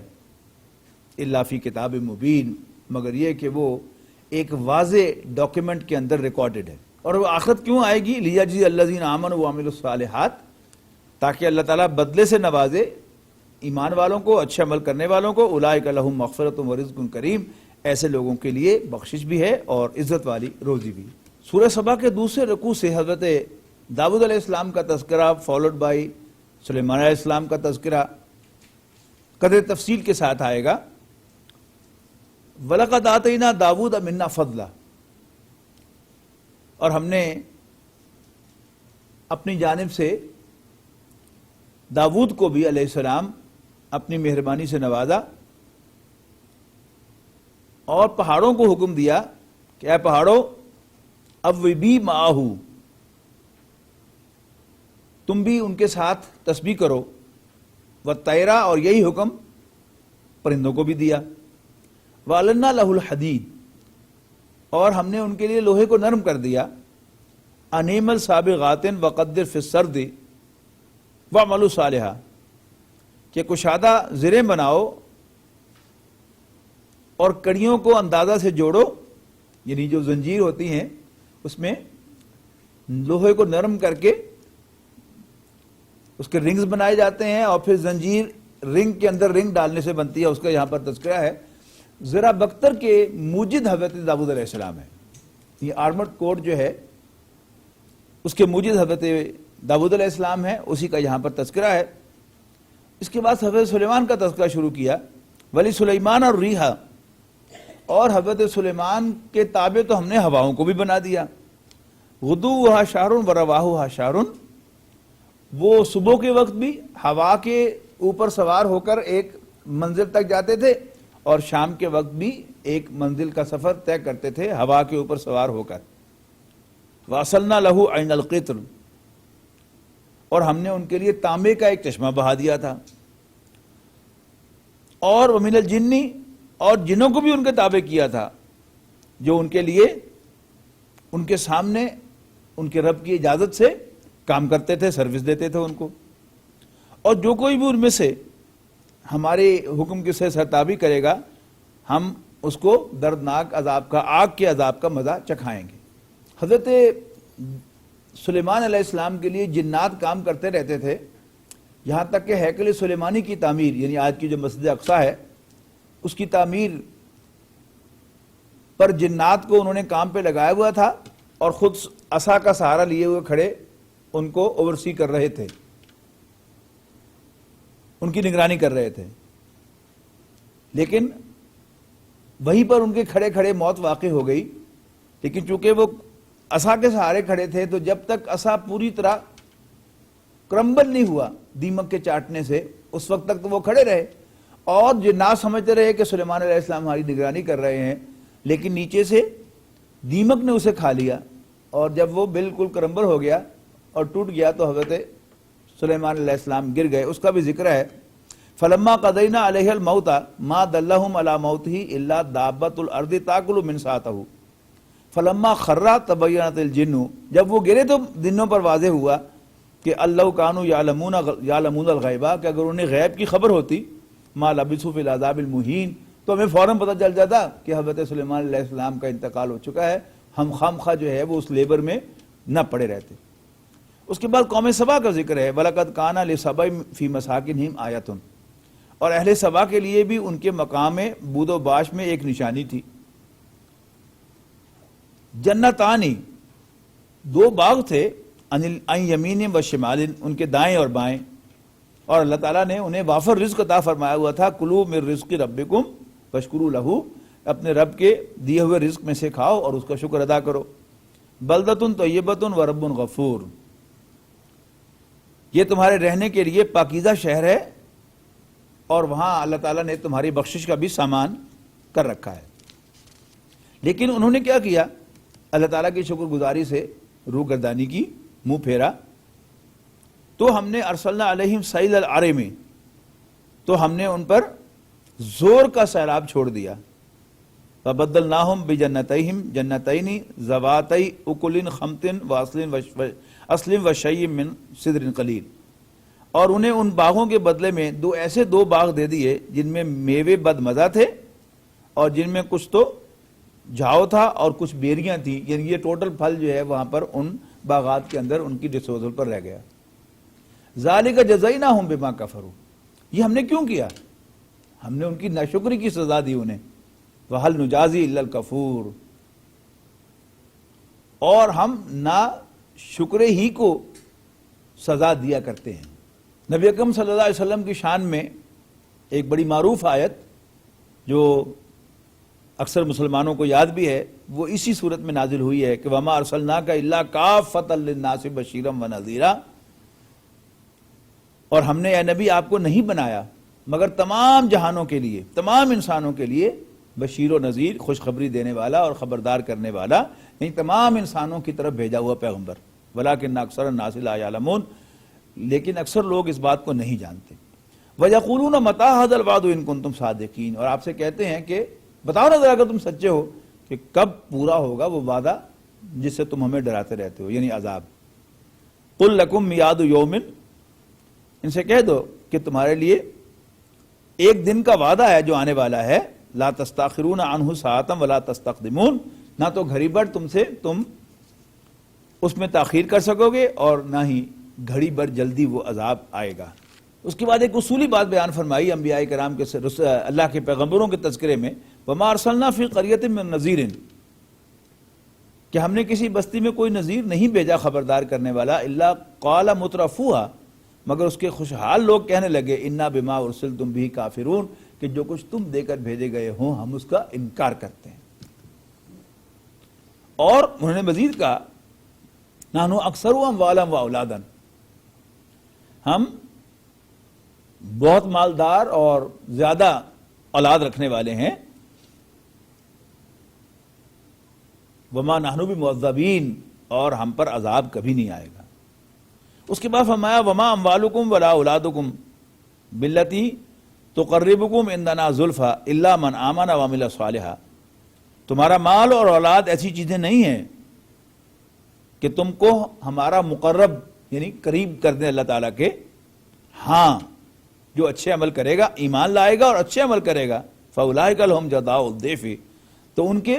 الا فی کتاب مبین، مگر یہ کہ وہ ایک واضح ڈاکیومنٹ کے اندر ریکارڈڈ ہے. اور وہ آخرت کیوں آئے گی؟ لیجزی الذین آمنوا وعملوا الصالحات، تاکہ اللہ تعالیٰ بدلے سے نوازے ایمان والوں کو، اچھے عمل کرنے والوں کو. اولئک لہم مغفرۃ ورزق کریم، ایسے لوگوں کے لیے بخشش بھی ہے اور عزت والی روزی بھی. سورہ سبا کے دوسرے رکوع سے حضرت داؤد علیہ السلام کا تذکرہ فالوڈ بائی سلیمان علیہ السلام کا تذکرہ قدر تفصیل کے ساتھ آئے گا. وَلَقَدْ آتَيْنَا دَاوُودَ مِنَّا فَضْلًا، اور ہم نے اپنی جانب سے داود کو بھی علیہ السلام اپنی مہربانی سے نوازا، اور پہاڑوں کو حکم دیا کہ اے پہاڑوں اوبی معہ، تم بھی ان کے ساتھ تسبیح کرو. والطیرا، اور یہی حکم پرندوں کو بھی دیا. وَأَلَنَّا لَهُ الْحَدِيدَ، اور ہم نے ان کے لیے لوہے کو نرم کر دیا. أَنِ اعْمَلْ سَابِغَاتٍ وَقَدِّرْ فِي السَّرْدِ وَاعْمَلُوا صَالِحًا، کہ کشادہ زریں بناؤ اور کڑیوں کو اندازہ سے جوڑو، یعنی جو زنجیر ہوتی ہیں اس میں لوہے کو نرم کر کے اس کے رنگز بنائے جاتے ہیں، اور پھر زنجیر رنگ کے اندر رنگ ڈالنے سے بنتی ہے. اس کا یہاں پر تذکرہ ہے. زرہ بختر کے موجد حضرت داؤد علیہ السلام ہے. یہ آرمرڈ کوڈ جو ہے اس کے موجد حضرت داؤد علیہ السلام ہے، اسی کا یہاں پر تذکرہ ہے. اس کے بعد حضرت سلیمان کا تذکرہ شروع کیا. ولی سلیمان اور ریحا، اور حضرت سلیمان کے تابع تو ہم نے ہواؤں کو بھی بنا دیا. غدوہا شہر و رواہا شہر، وہ صبح کے وقت بھی ہوا کے اوپر سوار ہو کر ایک منزل تک جاتے تھے، اور شام کے وقت بھی ایک منزل کا سفر طے کرتے تھے ہوا کے اوپر سوار ہو کر. واصلنا لہو عین القطر، اور ہم نے ان کے لیے تانبے کا ایک چشمہ بہا دیا تھا. اور ومن الجن، اور جنوں کو بھی ان کے تابع کیا تھا، جو ان کے لیے ان کے سامنے ان کے رب کی اجازت سے کام کرتے تھے، سروس دیتے تھے ان کو. اور جو کوئی بھی ان میں سے ہمارے حکم کی سے سرتابی کرے گا ہم اس کو دردناک عذاب کا، آگ کے عذاب کا مزہ چکھائیں گے۔ حضرت سلیمان علیہ السلام کے لیے جنات کام کرتے رہتے تھے، یہاں تک کہ ہیکل سلیمانی کی تعمیر، یعنی آج کی جو مسجد اقصی ہے اس کی تعمیر پر جنات کو انہوں نے کام پہ لگایا ہوا تھا، اور خود عصا کا سہارا لیے ہوئے کھڑے ان کو اوورسی کر رہے تھے، ان کی نگرانی کر رہے تھے۔ لیکن وہیں پر ان کے کھڑے کھڑے موت واقع ہو گئی، لیکن چونکہ وہ عصا کے سہارے کھڑے تھے تو جب تک عصا پوری طرح کرمبل نہیں ہوا دیمک کے چاٹنے سے، اس وقت تک تو وہ کھڑے رہے، اور جنات سمجھتے رہے کہ سلیمان علیہ السلام ہماری نگرانی کر رہے ہیں، لیکن نیچے سے دیمک نے اسے کھا لیا، اور جب وہ بالکل کرمبل ہو گیا اور ٹوٹ گیا تو حضرت سلیمان علیہ السلام گر گئے۔ اس کا بھی ذکر ہے، فلما قضینا علیہ الموت ما دلہم علی موتہ الا دابۃ الارض تاکل من ساتہ فلما خر تبینت الجن، جب وہ گرے تو دنوں پر واضح ہوا کہ اللہ کانوا یعلمون الغیبہ، کہ اگر انہیں غیب کی خبر ہوتی ما لبثوا فی العذاب المہین تو ہمیں فوراً پتہ چل جاتا کہ حضرت سلیمان علیہ السلام کا انتقال ہو چکا ہے، ہم خامخواہ جو ہے وہ اس لیبر میں نہ پڑے رہتے۔ اس کے بعد قوم سبا کا ذکر ہے، وَلَقَدْ كَانَ لِسَبَإٍ فِي مَسَاكِنِهِمْ آیَةٌ، اور اہل سبا کے لیے بھی ان کے مقام بود و باش میں ایک نشانی تھی۔ جنتانی، دو باغ تھے، عن یمین و شمال، ان کے دائیں اور بائیں، اور اللہ تعالیٰ نے انہیں وافر رزق عطا فرمایا ہوا تھا، کلوا من رزق ربکم واشکروا لہ، اپنے رب کے دیے ہوئے رزق میں سے کھاؤ اور اس کا شکر ادا کرو۔ بلدۃ طیبۃ و رب غفور، یہ تمہارے رہنے کے لیے پاکیزہ شہر ہے، اور وہاں اللہ تعالیٰ نے تمہاری بخشش کا بھی سامان کر رکھا ہے۔ لیکن انہوں نے کیا کیا؟ اللہ تعالیٰ کی شکر گزاری سے روگردانی کی، منہ پھیرا، تو ہم نے ارسلنا علیہم سیل العرم، تو ہم نے ان پر زور کا سیلاب چھوڑ دیا۔ فبدلناہم بجنتیہم جنتین ذواتئی اکل خمط واصل وشیء من سدر قلیل، اور انہیں ان باغوں کے بدلے میں ایسے دو باغ دے دیے جن میں میوے بد مزہ تھے، اور جن میں کچھ تو جھاؤ تھا اور کچھ بیریاں تھیں، یعنی یہ ٹوٹل پھل جو ہے وہاں پر ان باغات کے اندر ان کی ڈسپوزل پر رہ گیا۔ ذالک جزیناہم بما کفروا، یہ ہم نے کیوں کیا؟ ہم نے ان کی ناشکری کی سزا دی انہیں۔ وَهَلْ نُجَازِي إِلَّا الْكَفُورَ، اور ہم نا شکر ہی کو سزا دیا کرتے ہیں۔ نبی اکرم صلی اللہ علیہ وسلم کی شان میں ایک بڑی معروف آیت جو اکثر مسلمانوں کو یاد بھی ہے، وہ اسی صورت میں نازل ہوئی ہے کہ وَمَا أَرْسَلْنَاكَ إِلَّا كَافَّةً لِلنَّاسِ بَشِيرًا وَنَذِيرًا، اور ہم نے اے نبی آپ کو نہیں بنایا مگر تمام جہانوں کے لیے، تمام انسانوں کے لیے بشیر و نذیر، خوشخبری دینے والا اور خبردار کرنے والا، یعنی تمام انسانوں کی طرف بھیجا ہوا پیغمبر۔ وَلَٰكِنَّ أَكْثَرَ النَّاسِ لَا يَعْلَمُونَ، لیکن اکثر لوگ اس بات کو نہیں جانتے۔ وَيَقُولُونَ مَتَىٰ هَٰذَا الْوَعْدُ إِن كُنتُمْ صَادِقِينَ، اور آپ سے کہتے ہیں کہ بتاؤ نا ذرا اگر تم سچے ہو کہ کب پورا ہوگا وہ وعدہ جس سے تم ہمیں ڈراتے رہتے ہو، یعنی عذاب۔ قُل لَكُم مِّيعَادُ يَوْمٍ، ان سے کہہ دو کہ تمہارے لیے ایک دن کا وعدہ ہے جو آنے والا ہے، لا تستاخرون عنہ ساعۃ ولا تستقدمون، نہ تو گھڑی بھر تم اس میں تاخیر کر سکو گے اور نہ ہی گھڑی بھر جلدی وہ عذاب آئے گا۔ اس کے بعد ایک اصولی بات بیان فرمائی انبیاء کرام کے اللہ کے پیغمبروں کے تذکرے میں، وما ارسلنا فی قریۃ من نذیر، کہ ہم نے کسی بستی میں کوئی نذیر نہیں بھیجا خبردار کرنے والا، الا قال مترفوها، مگر اس کے خوشحال لوگ کہنے لگے انا بما ارسلتم به کافرون، کہ جو کچھ تم دے کر بھیجے گئے ہوں ہم اس کا انکار کرتے ہیں۔ اور انہوں نے مزید کہا نحن اکثر اموالا و اولادا، ہم بہت مالدار اور زیادہ اولاد رکھنے والے ہیں۔ وما نحن بمعذبین، اور ہم پر عذاب کبھی نہیں آئے گا۔ اس کے بعد فرمایا وما اموالکم ولا اولادکم باللتی تقربکم عندنا زلفی الا من آمن وعمل صالحا، تمہارا مال اور اولاد ایسی چیزیں نہیں ہیں کہ تم کو ہمارا مقرب یعنی قریب کر دیں اللہ تعالیٰ کے، ہاں جو اچھے عمل کرے گا، ایمان لائے گا اور اچھے عمل کرے گا، فَأُولَٰئِكَ لَهُمْ جَزَاءُ الضِّعْفِ، تو ان کے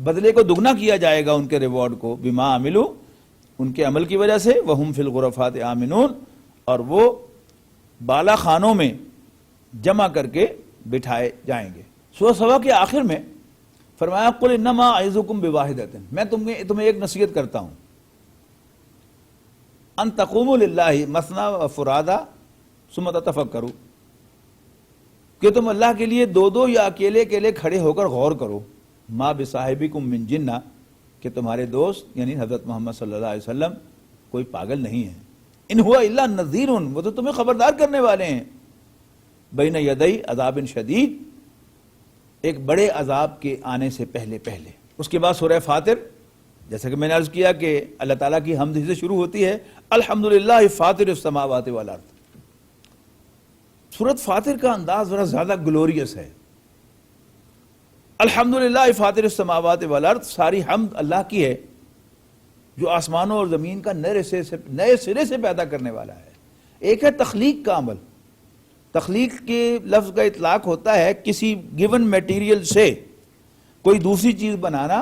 بدلے کو دگنا کیا جائے گا، ان کے ریوارڈ کو، بِمَا عَمِلُوا، ان کے عمل کی وجہ سے، وَهُمْ فِي الْغُرَفَاتِ آمِنُونَ، اور وہ بالا خانوں میں جمع کر کے بٹھائے جائیں گے۔ سورہ سبا کے آخر میں فرمایا قُلْ إِنَّمَا أَعِظُكُمْ بِوَاحِدَةٍ، میں تمہیں ایک نصیحت کرتا ہوں، ان تقوموا للہ مثنی وفرادا ثم تتفکروا، کہ تم اللہ کے لیے دو دو یا اکیلے اکیلے کھڑے ہو کر غور کرو، ما بصاحبکم من جنہ، کہ تمہارے دوست یعنی حضرت محمد صلی اللہ علیہ وسلم کوئی پاگل نہیں ہے، ان ہوا الا نذیر، وہ تو تمہیں خبردار کرنے والے ہیں، بین یدی عذاب شدید، ایک بڑے عذاب کے آنے سے پہلے پہلے۔ اس کے بعد سورہ فاطر، جیسا کہ میں نے عرض کیا کہ اللہ تعالیٰ کی حمد سے شروع ہوتی ہے، الحمدللہ فاطر السماوات والارض۔ سورۃ فاطر کا انداز ذرا زیادہ گلوریس ہے، الحمدللہ فاطر السماوات والارض، ساری حمد اللہ کی ہے جو آسمانوں اور زمین کا نئے سرے سے پیدا کرنے والا ہے۔ ایک ہے تخلیق کا عمل، تخلیق کے لفظ کا اطلاق ہوتا ہے کسی گیون میٹیریل سے کوئی دوسری چیز بنانا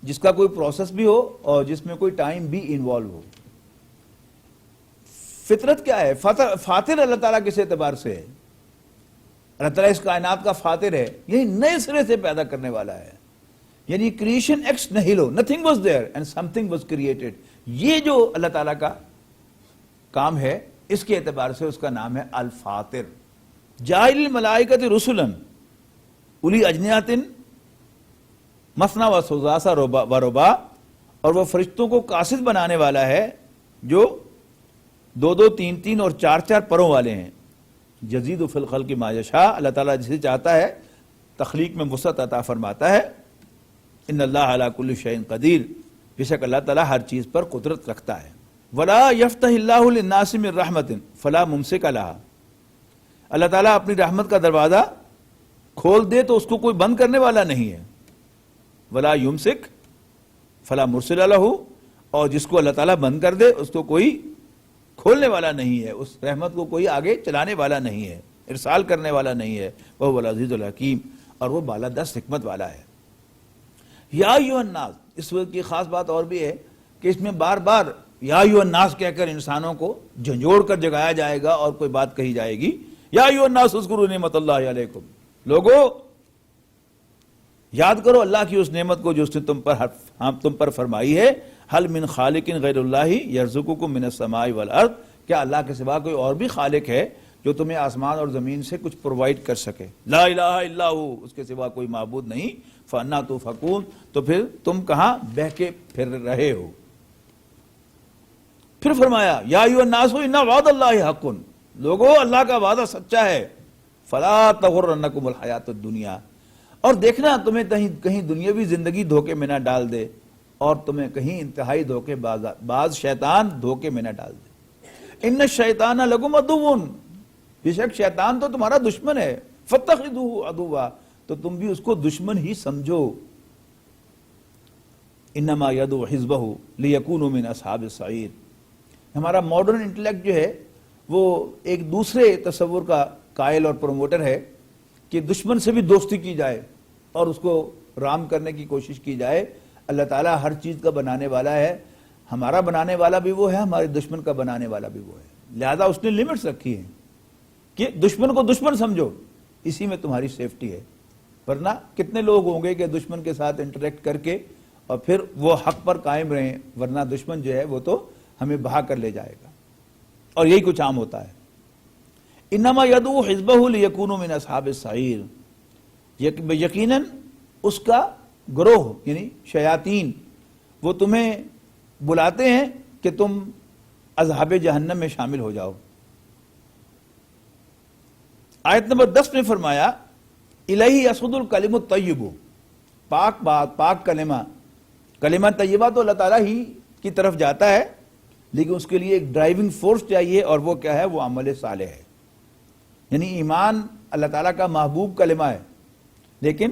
جس کا کوئی پروسیس بھی ہو اور جس میں کوئی ٹائم بھی انوالو ہو۔ فطرت کیا ہے؟ فاطر اللہ تعالیٰ کس اعتبار سے ہے؟ اللہ تعالیٰ اس کائنات کا فاطر ہے، یعنی نئے سرے سے پیدا کرنے والا ہے، یعنی creation ex nihilo, nothing was there and something was created, یہ جو اللہ تعالیٰ کا کام ہے اس کے اعتبار سے اس کا نام ہے الفاطر۔ جاعل الملائکۃ رسلا اولی اجنحۃ مثنی وثلاث ورباع، اور وہ فرشتوں کو قاصد بنانے والا ہے جو دو دو تین تین اور چار چار پروں والے ہیں۔ یزید فی الخلق ما یشاء، اللہ تعالیٰ جسے چاہتا ہے تخلیق میں وسعت عطا فرماتا ہے۔ ان اللہ علی کل شیء قدیر، بے شک اللہ تعالیٰ ہر چیز پر قدرت رکھتا ہے۔ ولا یفتح اللہ للناس من رحمت فلا ممسک لها، اللہ تعالیٰ اپنی رحمت کا دروازہ کھول دے تو اس کو کوئی بند کرنے والا نہیں ہے، ولا یمسک فلا مرسل لہ، اور جس کو اللہ تعالیٰ بند کر دے اس کو کوئی کھولنے والا نہیں ہے، اس رحمت کو کوئی آگے چلانے والا نہیں ہے، ارسال کرنے والا نہیں ہے، وہ العزیز الحکیم، اور وہ بالادست حکمت والا ہے۔ یا ایھا الناس، اس وقت کی خاص بات اور بھی ہے کہ اس میں بار بار یا ایھا الناس کہہ کر انسانوں کو جھنجھوڑ کر جگایا جائے گا اور کوئی بات کہی جائے گی۔ یا ایھا الناس اذکروا نعمت اللہ علیکم، لوگو یاد کرو اللہ کی اس نعمت کو جو اس نے تم پر فرمائی ہے۔ حل من خالق غیر اللہ یرزقکم من السماء والارض، کیا اللہ کے سوا کوئی اور بھی خالق ہے جو تمہیں آسمان اور زمین سے کچھ پرووائڈ کر سکے؟ لا الہ الا ہو، اس کے سوا کوئی معبود نہیں۔ فانا تؤفکون، تو پھر تم کہاں بہکے پھر رہے ہو؟ پھر فرمایا یا ایھا الناس ان وعد اللہ حق، لوگو اللہ کا وعدہ سچا ہے۔ فلا تغرنکم الحیات الدنیا، اور دیکھنا تمہیں کہیں دنیاوی زندگی دھوکے میں نہ ڈال دے، اور تمہیں کہیں انتہائی دھوکے باز شیطان دھوکے میں نہ ڈال دے۔ ان الشیطان لکم عدو، بے شک شیطان تو تمہارا دشمن ہے، فاتخذوہ عدوا، تو تم بھی اس کو دشمن ہی سمجھو۔ انما یدعو حزبہ لیکونوا من اصحاب السعیر، ہمارا ماڈرن انٹلیکٹ جو ہے وہ ایک دوسرے تصور کا قائل اور پروموٹر ہے کہ دشمن سے بھی دوستی کی جائے اور اس کو رام کرنے کی کوشش کی جائے۔ اللہ تعالیٰ ہر چیز کا بنانے والا ہے، ہمارا بنانے والا بھی وہ ہے، ہمارے دشمن کا بنانے والا بھی وہ ہے، لہذا اس نے لمٹس رکھی ہیں کہ دشمن کو دشمن سمجھو، اسی میں تمہاری سیفٹی ہے۔ ورنہ کتنے لوگ ہوں گے کہ دشمن کے ساتھ انٹریکٹ کر کے اور پھر وہ حق پر قائم رہیں، ورنہ دشمن جو ہے وہ تو ہمیں بہا کر لے جائے گا، اور یہی کچھ عام ہوتا ہے۔ انما یدعو حزبہ لیکونوا من اصحاب السعیر، یقیناً اس کا گروہ یعنی شیاطین وہ تمہیں بلاتے ہیں کہ تم اصحاب جہنم میں شامل ہو جاؤ۔ آیت نمبر 10 میں فرمایا الیہ یصعد الکلم الطیب، پاک بات، پاک کلمہ طیبہ تو اللہ تعالیٰ ہی کی طرف جاتا ہے، لیکن اس کے لیے ایک ڈرائیونگ فورس چاہیے، اور وہ کیا ہے؟ وہ عمل صالح ہے۔ یعنی ایمان اللہ تعالیٰ کا محبوب کلمہ ہے، لیکن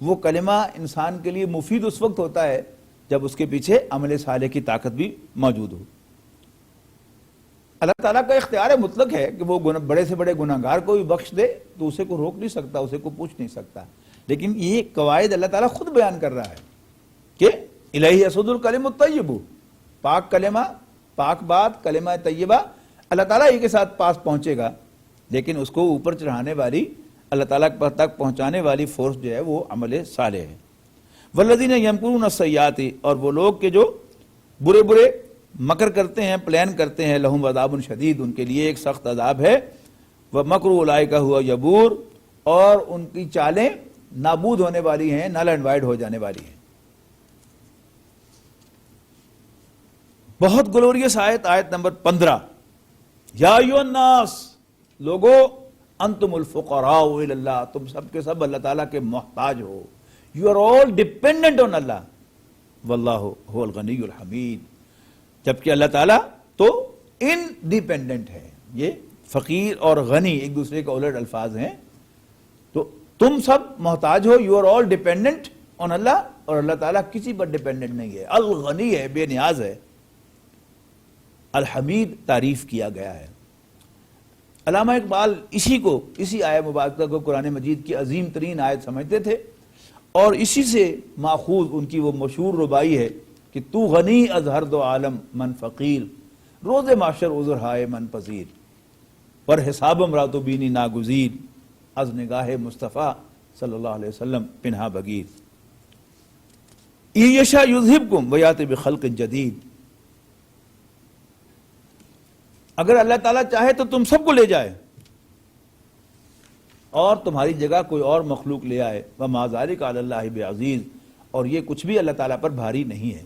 وہ کلمہ انسان کے لیے مفید اس وقت ہوتا ہے جب اس کے پیچھے عمل صالح کی طاقت بھی موجود ہو۔ اللہ تعالیٰ کا اختیار مطلق ہے کہ وہ بڑے سے بڑے گناہگار کو بھی بخش دے تو اسے کو روک نہیں سکتا، اسے کو پوچھ نہیں سکتا، لیکن یہ قواعد اللہ تعالیٰ خود بیان کر رہا ہے کہ الیہ یصعد الکلم الطیب، پاک کلمہ، پاک بات، کلمہ طیبہ اللہ تعالیٰ ہی کے ساتھ پاس پہنچے گا، لیکن اس کو اوپر چڑھانے والی، اللہ تعالیٰ تک پہنچانے والی فورس جو ہے وہ عمل صالح ہے۔ والذین یمکرون السیئات، اور وہ لوگ کہ جو برے برے مکر کرتے ہیں، پلان کرتے ہیں، لہم عذاب شدید، ان کے لیے ایک سخت عذاب ہے، ومکر اولئک ھو یبور، اور ان کی چالیں نابود ہونے والی ہیں، نل اینڈ وائڈ ہو جانے والی ہیں۔ بہت گلوریس آیت، آیت نمبر 15، یا ایھا الناس، لوگو انتم الفقراء الی اللہ، تم سب کے سب اللہ تعالیٰ کے محتاج ہو، you are all dependent on Allah, واللہ هو الغنی الحمید، جبکہ اللہ تعالیٰ تو انڈیپینڈنٹ ہے۔ یہ فقیر اور غنی ایک دوسرے کے الٹ الفاظ ہیں، تو تم سب محتاج ہو، you are all dependent on Allah, اور اللہ تعالیٰ کسی پر ڈیپینڈنٹ نہیں ہے، الغنی ہے، بے نیاز ہے، الحمید تعریف کیا گیا ہے۔ علامہ اقبال اسی آیہ مبارکہ کو قرآن مجید کی عظیم ترین آیت سمجھتے تھے، اور اسی سے ماخوذ ان کی وہ مشہور ربائی ہے کہ تو غنی از ہر دو عالم من فقیر، روز معشر عذر ہائے من پذیر، پر حسابم راتو بینی ناگزیر، از نگاہ مصطفیٰ صلی اللہ علیہ وسلم پنہا بگیر، یشاء یذہبکم ویأتی بخلق جدید، اگر اللہ تعالیٰ چاہے تو تم سب کو لے جائے اور تمہاری جگہ کوئی اور مخلوق لے آئے، وما ذلک علی اللہ بعزیز، اور یہ کچھ بھی اللہ تعالیٰ پر بھاری نہیں ہے،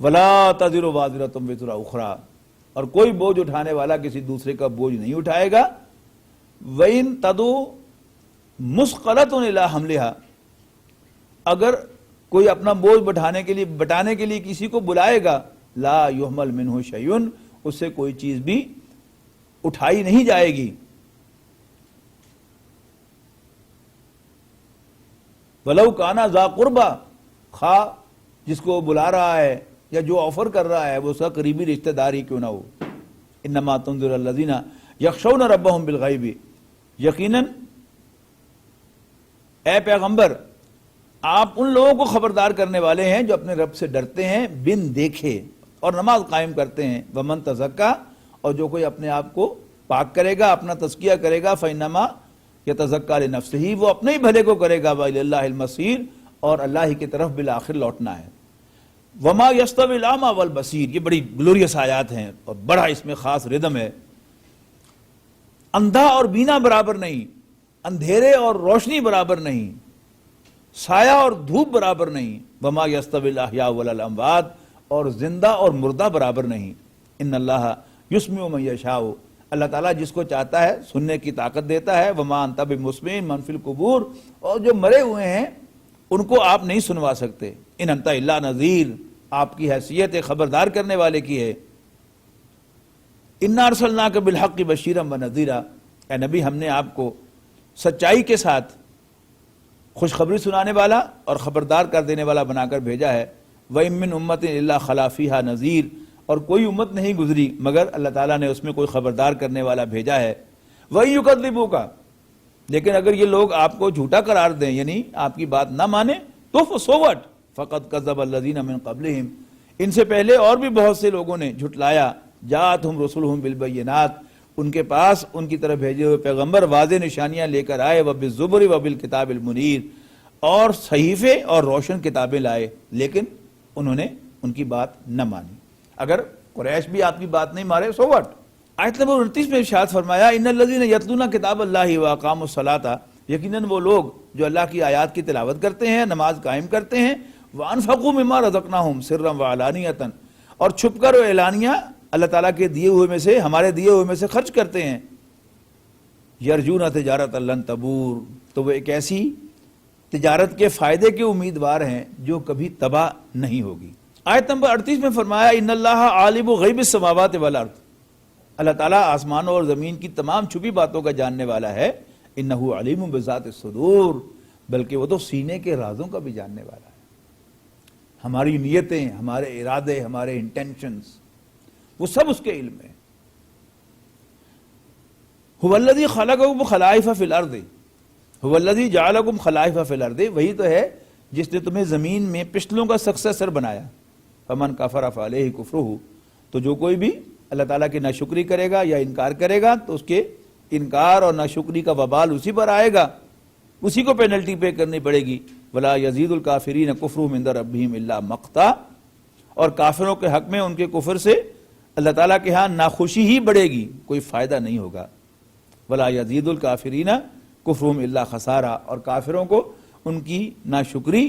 ولا تزر وازرۃ وزر اخری، اور کوئی بوجھ اٹھانے والا کسی دوسرے کا بوجھ نہیں اٹھائے گا، وَإِن تَدُو مُثْقَلَةٌ إِلَىٰ حَمْلِهَا، اگر کوئی اپنا بوجھ بٹانے کے لیے کسی کو بلائے گا، لا يُحْمَلْ مِنْهُ شَيْءٌ، اس سے کوئی چیز بھی اٹھائی نہیں جائے گی، وَلَوْ كَانَ ذَا قُرْبَى، خواہ جس کو بلا رہا ہے یا جو آفر کر رہا ہے وہ اس کا قریبی رشتہ دار ہی کیوں نہ ہو، انما تنذر الذین یخشون ربهم بالغیب، یقیناً اے پیغمبر آپ ان لوگوں کو خبردار کرنے والے ہیں جو اپنے رب سے ڈرتے ہیں بن دیکھے اور نماز قائم کرتے ہیں، ومن تزکا، اور جو کوئی اپنے آپ کو پاک کرے گا، اپنا تزکیہ کرے گا، فینما یتزکا لنفسہ، وہ اپنے ہی بھلے کو کرے گا، وإلی اللہ المصیر، اور اللہ ہی کی طرف بالآخر لوٹنا ہے۔ وما یستوی الاعمی والبصیر، یہ بڑی گلوریس آیات ہیں اور بڑا اس میں خاص ردم ہے۔ اندھا اور بینا برابر نہیں، اندھیرے اور روشنی برابر نہیں، سایہ اور دھوپ برابر نہیں، وما یستوی الاحیاء والاموات، اور زندہ اور مردہ برابر نہیں، ان اللہ یسمع من یشاء، اللہ تعالیٰ جس کو چاہتا ہے سننے کی طاقت دیتا ہے، وما انت بمسمع من فی القبور، اور جو مرے ہوئے ہیں ان کو آپ نہیں سنوا سکتے، ان انت الا نذیر، آپ کی حیثیت خبردار کرنے والے کی ہے، انا ارسلناک بالحق بشیرا ونذیرا، اے نبی ہم نے آپ کو سچائی کے ساتھ خوشخبری سنانے والا اور خبردار کر دینے والا بنا کر بھیجا ہے، وَإِن مِّنْ أُمَّةٍ إِلَّا خَلَا فِيهَا نَذِيرٌ، اور کوئی امت نہیں گزری مگر اللہ تعالیٰ نے اس میں کوئی خبردار کرنے والا بھیجا ہے، وَإِن يُكَذِّبُوكَ، لیکن اگر یہ لوگ آپ کو جھوٹا قرار دیں یعنی آپ کی بات نہ مانیں تو سو وٹ، فَقَدْ كَذَّبَ الَّذِينَ مِن قَبْلِهِمْ، ان سے پہلے اور بھی بہت سے لوگوں نے جھٹلایا، جاءتْهُمْ رُسُلُهُمْ بِالْبَيِّنَاتِ، ان کے پاس ان کی طرف بھیجے ہوئے پیغمبر واضح نشانیاں لے کر آئے، وَبِالزُّبُرِ وَبِالْكِتَابِ الْمُنِيرِ، اور صحیفے اور روشن کتابیں لائے، لیکن انہوں نے ان کی بات نہ مانی۔ اگر قریش بھی آپ کی بات نہیں مارے سو وٹ۔ آیت نمبر 29 میں ارشاد فرمایا، ان الذین یتلون کتاب اللہ واقاموا الصلاۃ، یقیناً وہ لوگ جو اللہ کی آیات کی تلاوت کرتے ہیں، نماز قائم کرتے ہیں، وانفقوا مما رزقناہم سرا وعلانیۃ، اور چھپ کر و اعلانیہ اللہ تعالیٰ کے دیے ہوئے میں سے، ہمارے دیے ہوئے میں سے خرچ کرتے ہیں، یرجون تجارۃ لن تبور، تو وہ ایک ایسی تجارت کے فائدے کے امیدوار ہیں جو کبھی تباہ نہیں ہوگی۔ آیت نمبر 38 میں فرمایا، ان اللہ عالم غیب السماوات والارض، اللہ تعالیٰ آسمانوں اور زمین کی تمام چھپی باتوں کا جاننے والا ہے، انہ علیم بذات الصدور، بلکہ وہ تو سینے کے رازوں کا بھی جاننے والا ہے، ہماری نیتیں، ہمارے ارادے، ہمارے انٹینشنز، وہ سب اس کے علم میں۔ هو الذی خلقکم خلائف فی الارض، هو الذی جعلکم خلائف فی الارض، وہی تو ہے جس نے تمہیں زمین میں پچھلوں کا سکسیسر بنایا. فمن کفر فعلیہ کفرہ، تو جو کوئی بھی اللہ تعالیٰ کی ناشکری کرے گا یا انکار کرے گا تو اس کے انکار اور ناشکری کا وبال اسی پر آئے گا، اسی کو پینلٹی پے کرنی پڑے گی. ولا یزید الکافرین کفرہم عند ربہم الا مقتا، اور کافروں کے حق میں ان کے کفر سے اللہ تعالیٰ کے ہاں ناخوشی ہی بڑھے گی، کوئی فائدہ نہیں ہوگا. ولا یزید الکافرین کفرہم الا خسارہ، اور کافروں کو ان کی ناشکری،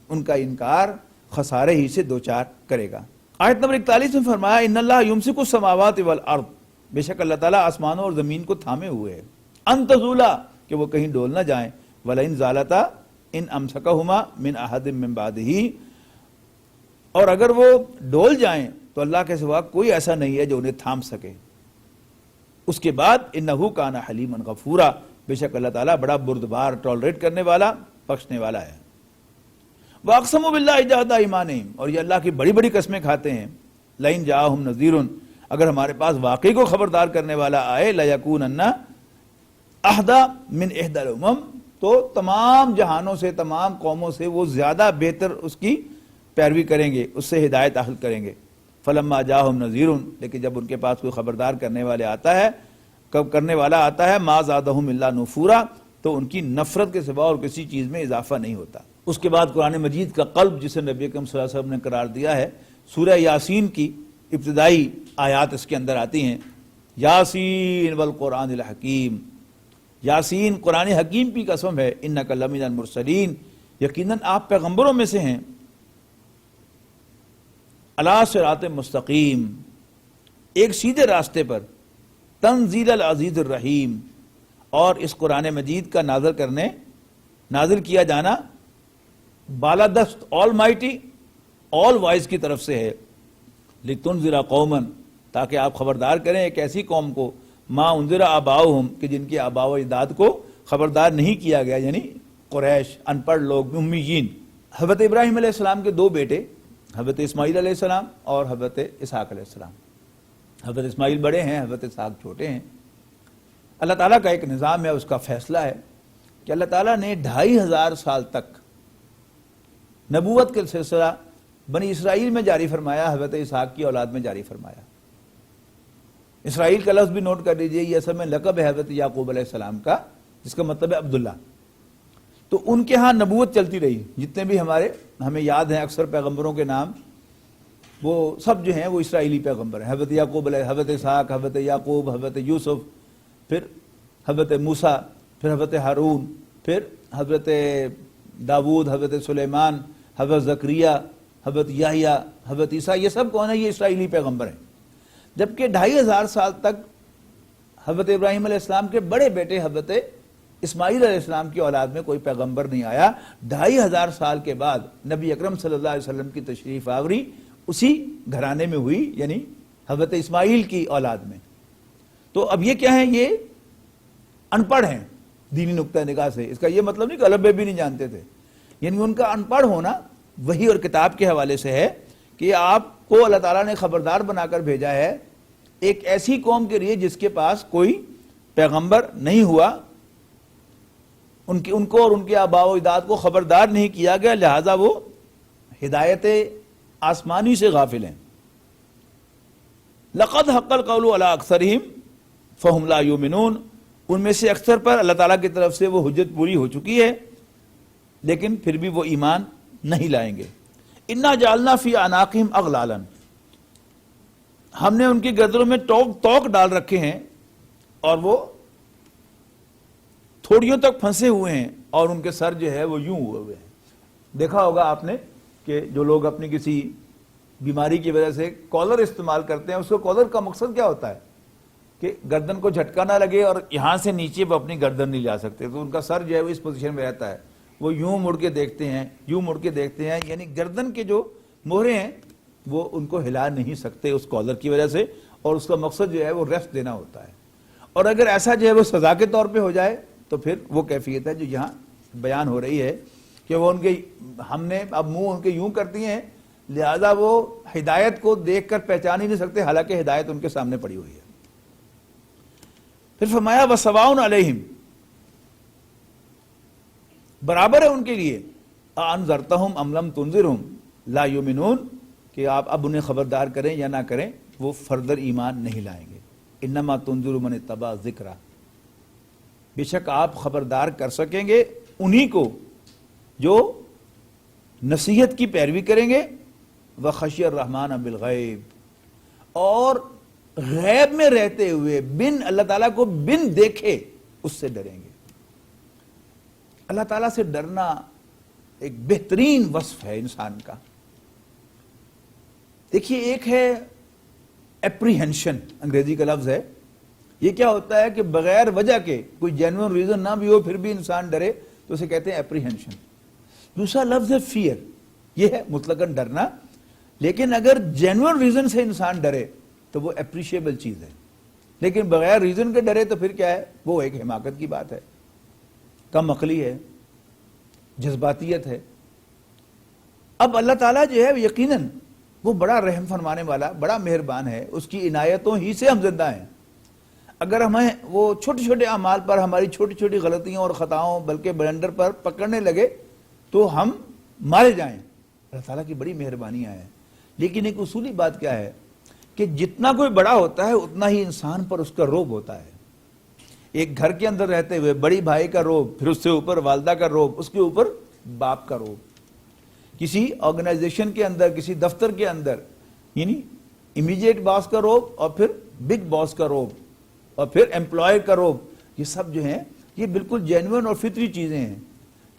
ان کا انکار خسارے ہی سے دوچار کرے گا. آیت نمبر 41 میں فرمایا ان اللہ یمسک السماوات والارض، بے شک اللہ تعالیٰ آسمانوں اور زمین کو تھامے ہوئے ہے، ان تزولا، کہ وہ کہیں ڈول نہ جائیں، ولئن زالتا ان امسکہما من احد من بعدہ، اور اگر وہ ڈول جائیں تو اللہ کے سوا کوئی ایسا نہیں ہے جو انہیں تھام سکے. اس کے بعد انہ کان حلیما غفورا، بے شک اللہ تعالیٰ بڑا بردبار، ٹالریٹ کرنے والا، بخشنے والا ہے. وَأَقْسَمُوا بِاللَّهِ جَهْدَ أَيْمَانِهِمْ، اور یہ اللہ کی بڑی بڑی قسمیں کھاتے ہیں. لَئِن جَاءَهُمْ نَذِيرٌ، اگر ہمارے پاس واقعی کو خبردار کرنے والا آئے، لَيَكُونَنَّ أَهْدَىٰ مِنْ إِحْدَى الْأُمَمِ، تو تمام جہانوں سے، تمام قوموں سے وہ زیادہ بہتر اس کی پیروی کریں گے، اس سے ہدایت حاصل کریں گے. فَلَمَّا جَاءَهُمْ نَذِيرٌ، لیکن جب ان کے پاس کوئی خبردار کرنے والا آتا ہے، مَا زَادَهُمْ إِلَّا نُفُورًا، تو ان کی نفرت کے سوا اور کسی چیز میں اضافہ نہیں ہوتا. اس کے بعد قرآن مجید کا قلب جسے نبی اکرم صلی اللہ علیہ وسلم نے قرار دیا ہے، سورہ یاسین کی ابتدائی آیات اس کے اندر آتی ہیں. یاسین والقرآن الحکیم، یاسین قرآن حکیم کی قسم ہے. انک لمن المرسلین، یقیناً آپ پیغمبروں میں سے ہیں. علی صراط مستقیم، ایک سیدھے راستے پر. تنزیل العزیز الرحیم، اور اس قرآن مجید کا نازل کیا جانا بالادست آل مائٹی، آل وائز کی طرف سے ہے. لتنذر قوما، تاکہ آپ خبردار کریں ایک ایسی قوم کو، ما انذر آباؤہم، کہ جن کے آباء و اجداد کو خبردار نہیں کیا گیا، یعنی قریش، ان پڑھ لوگ، امیین. حضرت ابراہیم علیہ السلام کے دو بیٹے، حضرت اسماعیل علیہ السلام اور حضرت اسحاق علیہ السلام. حضرت اسماعیل بڑے ہیں، حضرت اسحاق چھوٹے ہیں. اللہ تعالیٰ کا ایک نظام ہے، اس کا فیصلہ ہے کہ اللہ تعالیٰ نے 2500 سال تک نبوت کا سلسلہ بنی اسرائیل میں جاری فرمایا، حضرت اسحاق کی اولاد میں جاری فرمایا. اسرائیل کا لفظ بھی نوٹ کر لیجئے، یہ اصل میں لقب ہے حضرت یعقوب علیہ السلام کا، جس کا مطلب ہے عبداللہ. تو ان کے ہاں نبوت چلتی رہی. جتنے بھی ہمیں یاد ہیں اکثر پیغمبروں کے نام، وہ سب جو ہیں وہ اسرائیلی پیغمبر ہیں. حضرت یعقوب علیہ، حضرت اسحاق، حضرت یعقوب، حضرت یوسف، پھر حضرت موسیٰ، پھر حضرت ہارون، پھر حضرت داود، حضرت سلیمان، حضرت زکریہ، حضرت یحییٰ، حضرت عیسیٰ. یہ سب کون ہیں؟ یہ اسرائیلی پیغمبر ہیں. جبکہ 2500 سال تک حضرت ابراہیم علیہ السلام کے بڑے بیٹے حضرت اسماعیل علیہ السلام کی اولاد میں کوئی پیغمبر نہیں آیا. 2500 سال کے بعد نبی اکرم صلی اللہ علیہ وسلم کی تشریف آوری اسی گھرانے میں ہوئی، یعنی حضرت اسماعیل کی اولاد میں. تو اب یہ کیا ہیں؟ یہ ان پڑھ ہیں دینی نقطہ نگاہ سے. اس کا یہ مطلب نہیں کہ الف بھی نہیں جانتے تھے، یعنی ان کا ان پڑھ ہونا وحی اور کتاب کے حوالے سے ہے کہ آپ کو اللہ تعالیٰ نے خبردار بنا کر بھیجا ہے ایک ایسی قوم کے لیے جس کے پاس کوئی پیغمبر نہیں ہوا، ان کو اور ان کے آباء و اجداد کو خبردار نہیں کیا گیا، لہذا وہ ہدایت آسمانی سے غافل ہیں. لقد حق القول علی اکثرہم فہم لا یؤمنون، ان میں سے اکثر پر اللہ تعالیٰ کی طرف سے وہ حجت پوری ہو چکی ہے لیکن پھر بھی وہ ایمان نہیں لائیں گے. انا جعلنا فی اعناقہم اغلالا، ہم نے ان کی گردنوں میں توق ڈال رکھے ہیں اور وہ تھوڑیوں تک پھنسے ہوئے ہیں اور ان کے سر جو ہے وہ یوں ہوئے ہیں. دیکھا ہوگا آپ نے کہ جو لوگ اپنی کسی بیماری کی وجہ سے کالر استعمال کرتے ہیں، اس کو کالر کا مقصد کیا ہوتا ہے کہ گردن کو جھٹکا نہ لگے اور یہاں سے نیچے وہ اپنی گردن نہیں جا سکتے، تو ان کا سر جو ہے وہ اس پوزیشن میں رہتا ہے. وہ یوں مڑ کے دیکھتے ہیں، یوں مڑ کے دیکھتے ہیں، یعنی گردن کے جو مہرے ہیں وہ ان کو ہلا نہیں سکتے اس کالر کی وجہ سے، اور اس کا مقصد جو ہے وہ ریسٹ دینا ہوتا ہے. اور اگر ایسا جو ہے وہ سزا کے طور پہ ہو جائے تو پھر وہ کیفیت ہے جو یہاں بیان ہو رہی ہے کہ وہ ان کے، ہم نے اب منہ ان کے یوں کرتی ہیں، لہذا وہ ہدایت کو دیکھ کر پہچان ہی نہیں سکتے، حالانکہ ہدایت ان کے سامنے پڑی ہوئی ہے. پھر فرمایا وَسَوَاءٌ عَلَيْهِمْ، برابر ہے ان کے لیے أَأَنذَرْتَهُمْ أَمْ لَمْ تُنذِرْهُمْ لَا يُؤْمِنُونَ، کہ آپ اب انہیں خبردار کریں یا نہ کریں وہ فردر ایمان نہیں لائیں گے. انما تنذر من اتبع ذکر، بے شک آپ خبردار کر سکیں گے انہی کو جو نصیحت کی پیروی کریں گے. وخشی الرحمن بالغیب، اور غیب میں رہتے ہوئے بن اللہ تعالیٰ کو بن دیکھے اس سے ڈریں گے. اللہ تعالیٰ سے ڈرنا ایک بہترین وصف ہے انسان کا. دیکھیے ایک ہے اپریہنشن، انگریزی کا لفظ ہے. یہ کیا ہوتا ہے کہ بغیر وجہ کے کوئی جینوئن ریزن نہ بھی ہو پھر بھی انسان ڈرے تو اسے کہتے ہیں اپریہنشن. دوسرا لفظ ہے فیئر، یہ ہے مطلقاً ڈرنا، لیکن اگر جینوئن ریزن سے انسان ڈرے تو وہ اپریشیبل چیز ہے، لیکن بغیر ریزن کے ڈرے تو پھر کیا ہے، وہ ایک حماقت کی بات ہے، کم عقلی ہے، جذباتیت ہے. اب اللہ تعالیٰ جو ہے یقیناً وہ بڑا رحم فرمانے والا، بڑا مہربان ہے، اس کی عنایتوں ہی سے ہم زندہ ہیں. اگر ہمیں وہ چھوٹے چھوٹے اعمال پر ہماری چھوٹی چھوٹی غلطیوں اور خطاؤں بلکہ بلنڈر پر پکڑنے لگے تو ہم مارے جائیں. اللہ تعالیٰ کی بڑی مہربانیاں ہیں. لیکن ایک اصولی بات کیا ہے کہ جتنا کوئی بڑا ہوتا ہے اتنا ہی انسان پر اس کا روب ہوتا ہے. ایک گھر کے اندر رہتے ہوئے بڑی بھائی کا روب، پھر اس سے اوپر والدہ کا روب، اس کے اوپر باپ کا روب. کسی آرگنائزیشن کے اندر، کسی دفتر کے اندر، یعنی امیڈیٹ باس کا روب، اور پھر بگ باس کا روب، اور پھر امپلائر کا روب. یہ سب جو ہیں یہ بالکل جینوئن اور فطری چیزیں ہیں.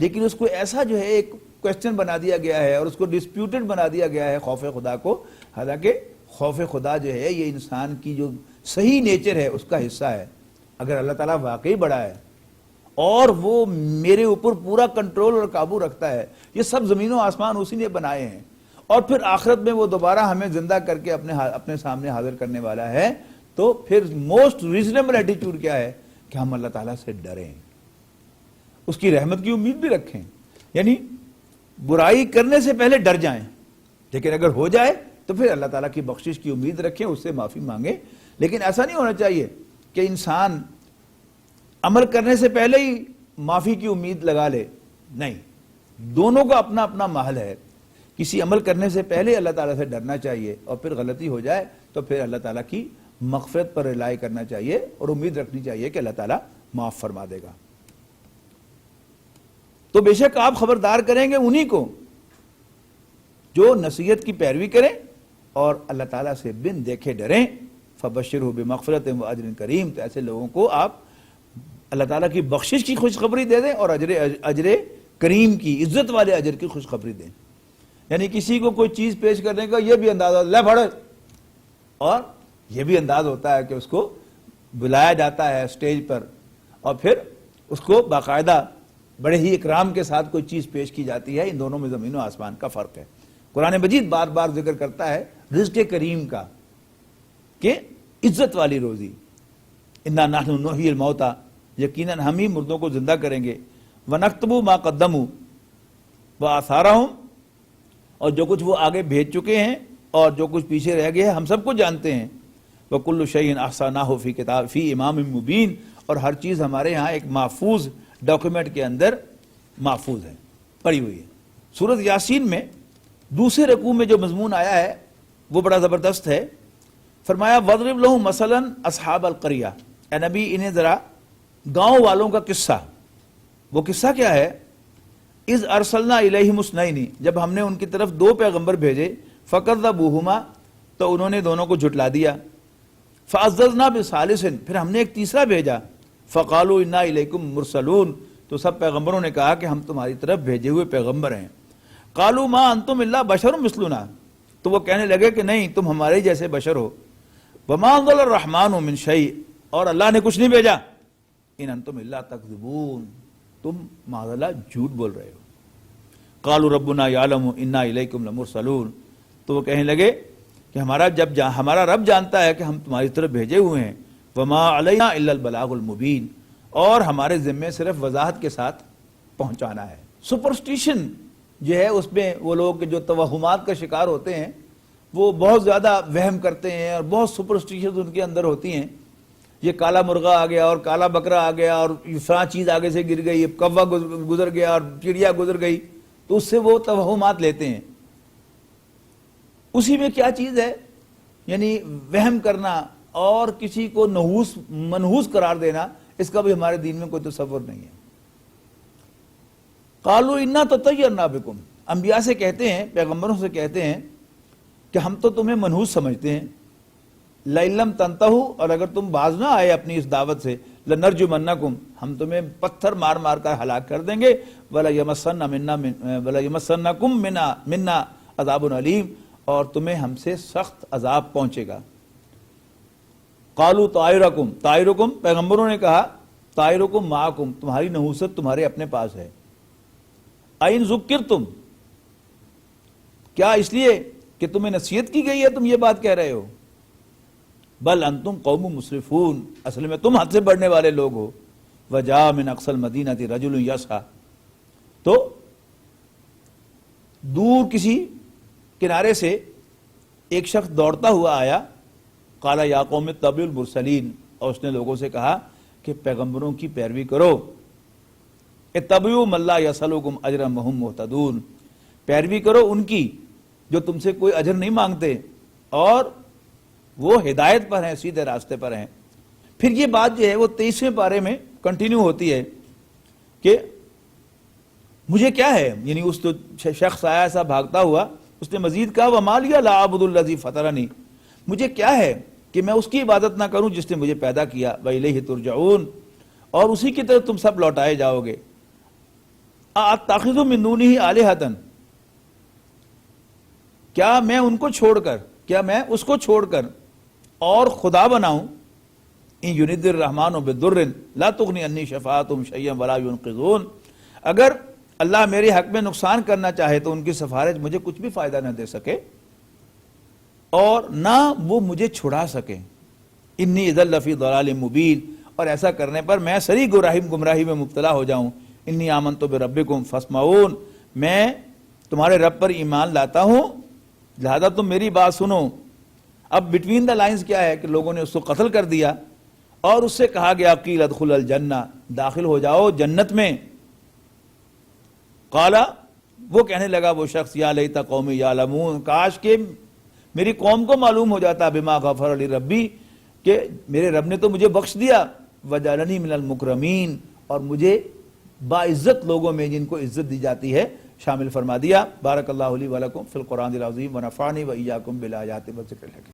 لیکن اس کو ایسا جو ہے ایک کویسچن بنا دیا گیا ہے اور اس کو ڈسپیوٹڈ بنا دیا گیا ہے خوف خدا کو. حالانکہ خوف خدا جو ہے یہ انسان کی جو صحیح نیچر ہے اس کا حصہ ہے. اگر اللہ تعالیٰ واقعی بڑا ہے اور وہ میرے اوپر پورا کنٹرول اور قابو رکھتا ہے، یہ سب زمین و آسمان اسی نے بنائے ہیں، اور پھر آخرت میں وہ دوبارہ ہمیں زندہ کر کے اپنے سامنے حاضر کرنے والا ہے، تو پھر موسٹ ریزنیبل ایٹیٹیوڈ کیا ہے کہ ہم اللہ تعالیٰ سے ڈریں، اس کی رحمت کی امید بھی رکھیں. یعنی برائی کرنے سے پہلے ڈر جائیں، لیکن اگر ہو جائے تو پھر اللہ تعالیٰ کی بخشش کی امید رکھیں، اس سے معافی مانگیں. لیکن ایسا نہیں ہونا چاہیے کہ انسان عمل کرنے سے پہلے ہی معافی کی امید لگا لے. نہیں، دونوں کا اپنا اپنا محل ہے. کسی عمل کرنے سے پہلے اللہ تعالیٰ سے ڈرنا چاہیے، اور پھر غلطی ہو جائے تو پھر اللہ تعالیٰ کی مغفرت پر رلائی کرنا چاہیے اور امید رکھنی چاہیے کہ اللہ تعالیٰ معاف فرما دے گا. تو بے شک آپ خبردار کریں گے انہی کو جو نصیحت کی پیروی کریں اور اللہ تعالیٰ سے بن دیکھے ڈریں. فبشرہ بمغفرت و اجر کریم، تو ایسے لوگوں کو آپ اللہ تعالیٰ کی بخشش کی خوشخبری دے دیں اور اجر کریم کی، عزت والے اجر کی خوشخبری دیں. یعنی کسی کو کوئی چیز پیش کرنے کا یہ بھی انداز لے پڑھ، اور یہ بھی انداز ہوتا ہے کہ اس کو بلایا جاتا ہے اسٹیج پر اور پھر اس کو باقاعدہ بڑے ہی اکرام کے ساتھ کوئی چیز پیش کی جاتی ہے. ان دونوں میں زمین و آسمان کا فرق ہے. قرآن مجید بار بار ذکر کرتا ہے رزق کریم کا کہ عزت والی روزی. انا نحن نحیی الموتى، یقیناً ہم ہی مردوں کو زندہ کریں گے. ونکتب ما قدموا وآثارہم، اور جو کچھ وہ آگے بھیج چکے ہیں اور جو کچھ پیچھے رہ گئے ہم سب کو جانتے ہیں. وکل شیء احصیناہ فی کتاب فی امام مبین، اور ہر چیز ہمارے ہاں ایک محفوظ ڈاکیومنٹ کے اندر محفوظ ہے، پڑی ہوئی ہے. سورۃ یاسین میں دوسرے رکوع میں جو مضمون آیا ہے وہ بڑا زبردست ہے. فرمایا وَضْرِبْ لَهُمْ مَثَلًا أَصْحَابَ الْقَرْيَةِ، اے نبی انہیں ذرا گاؤں والوں کا قصہ. وہ قصہ کیا ہے؟ اِذْ أَرْسَلْنَا إِلَيْهِمُ اثْنَيْنِ، جب ہم نے ان کی طرف دو پیغمبر بھیجے. فَكَذَّبُوهُمَا، تو انہوں نے دونوں کو جھٹلا دیا. فَعَزَّزْنَا بِثَالِثٍ، پھر ہم نے ایک تیسرا بھیجا. فَقَالُوا إِنَّا إِلَيْكُمْ مُرْسَلُونَ، تو سب پیغمبروں نے کہا کہ ہم تمہاری طرف بھیجے ہوئے پیغمبر ہیں. قَالُوا مَا أَنْتُمْ إِلَّا بَشَرٌ مِثْلُنَا، تو وہ کہنے لگے کہ نہیں تم ہمارے جیسے بشر ہو. وَمَا أَنزَلَ الرَّحْمَنُ مِنْ شَيْءٍ، اور اللہ نے کچھ نہیں بھیجا. إِنْ أَنْتُمْ إِلَّا تَكْذِبُونَ، تم معاذ اللہ جھوٹ بول رہے ہو. قَالُوا رَبُّنَا يَعْلَمُ إِنَّا إِلَيْكُمْ لَمُرْسَلُونَ، تو وہ کہنے لگے کہ ہمارا رب جانتا ہے کہ ہم تمہاری طرف بھیجے ہوئے ہیں. وَمَا عَلَيْنَا إِلَّا الْبَلَاغُ الْمُبِينُ، اور ہمارے ذمے صرف وضاحت کے ساتھ پہنچانا ہے. سپرسٹیشن جو ہے اس میں وہ لوگ جو توہمات کا شکار ہوتے ہیں وہ بہت زیادہ وہم کرتے ہیں اور بہت سپرسٹیشن ان کے اندر ہوتی ہیں. یہ کالا مرغا آ گیا اور کالا بکرا آ گیا اور فلاں چیز آگے سے گر گئی، کوا گزر گیا اور چڑیا گزر گئی، تو اس سے وہ توہمات لیتے ہیں۔ اسی میں کیا چیز ہے؟ یعنی وہم کرنا اور کسی کو منحوس قرار دینا، اس کا بھی ہمارے دین میں کوئی تصور نہیں ہے۔ قالوا انا تطیرنا بکم، انبیاء سے کہتے ہیں، پیغمبروں سے کہتے ہیں کہ ہم تو تمہیں منحوس سمجھتے ہیں، لئن لم تنتہوا، اور اگر تم باز نہ آئے اپنی اس دعوت سے، لنرجمنکم، ہم تمہیں پتھر مار مار کر ہلاک کر دیں گے، ولا یمسنکم منا عذاب علیم، اور تمہیں ہم سے سخت عذاب پہنچے گا۔ قالوا طائرکم، پیغمبروں نے کہا طائرکم معکم، تمہاری نحوست تمہارے اپنے پاس ہے۔ این ذکرتم، کیا اس لیے کہ تمہیں نصیحت کی گئی ہے تم یہ بات کہہ رہے ہو؟ بل انتم قوم مسرفون، اصل میں تم حد سے بڑھنے والے لوگ ہو۔ وجاء من اقصى المدینہ رجل یسعی، تو دور کسی کنارے سے ایک شخص دوڑتا ہوا آیا، قال یا قوم اتبعوا المرسلین، اور اس نے لوگوں سے کہا کہ پیغمبروں کی پیروی کرو، اتبعوا من لا یسألکم اجرا وہم مہتدون، پیروی کرو ان کی جو تم سے کوئی اجر نہیں مانگتے اور وہ ہدایت پر ہیں، سیدھے راستے پر ہیں۔ پھر یہ بات جو ہے وہ 23ویں پارے میں کنٹینیو ہوتی ہے کہ مجھے کیا ہے، یعنی اس تو شخص آیا ایسا بھاگتا ہوا، اس نے مزید کہا وَمَا لِيَ لَا أَعْبُدُ الَّذِي فَطَرَنِي، مجھے کیا ہے کہ میں اس کی عبادت نہ کروں جس نے مجھے پیدا کیا، وَإِلَيْهِ تُرْجَعُونَ، اور اسی کی طرف تم سب لوٹائے جاؤ گے۔ أَأَتَّخِذُ مِن دُونِهِ آلِهَةً، کیا میں ان کو چھوڑ کر، کیا میں اس کو چھوڑ کر اور خدا بناؤں؟ ان یرد الرحمن بضر لا تغنی عنی شفاعتهم شیئا ولا ینقذون، اگر اللہ میرے حق میں نقصان کرنا چاہے تو ان کی سفارش مجھے کچھ بھی فائدہ نہ دے سکے اور نہ وہ مجھے چھڑا سکے۔ انی اذا لفی ضلال مبین، اور ایسا کرنے پر میں سری گمراہی میں مبتلا ہو جاؤں۔ انی آمنت بربکم فاسمعون، میں تمہارے رب پر ایمان لاتا ہوں لہذا تم میری بات سنو۔ اب بٹوین دا لائنز کیا ہے کہ لوگوں نے اس کو قتل کر دیا اور اس سے کہا گیا قیل ادخل الجنہ، داخل ہو جاؤ جنت میں۔ قالا، وہ کہنے لگا وہ شخص، یا لیت قومی یعلمون، کاش کہ میری قوم کو معلوم ہو جاتا، بما غفر لی ربی، کہ میرے رب نے تو مجھے بخش دیا، وجعلنی من المکرمین، اور مجھے باعزت لوگوں میں جن کو عزت دی جاتی ہے شامل فرما دیا۔ بارک اللہ لی ولکم فی القرآن العظیم ونفعنی وإیاکم بالآیات والذکر الحکیم۔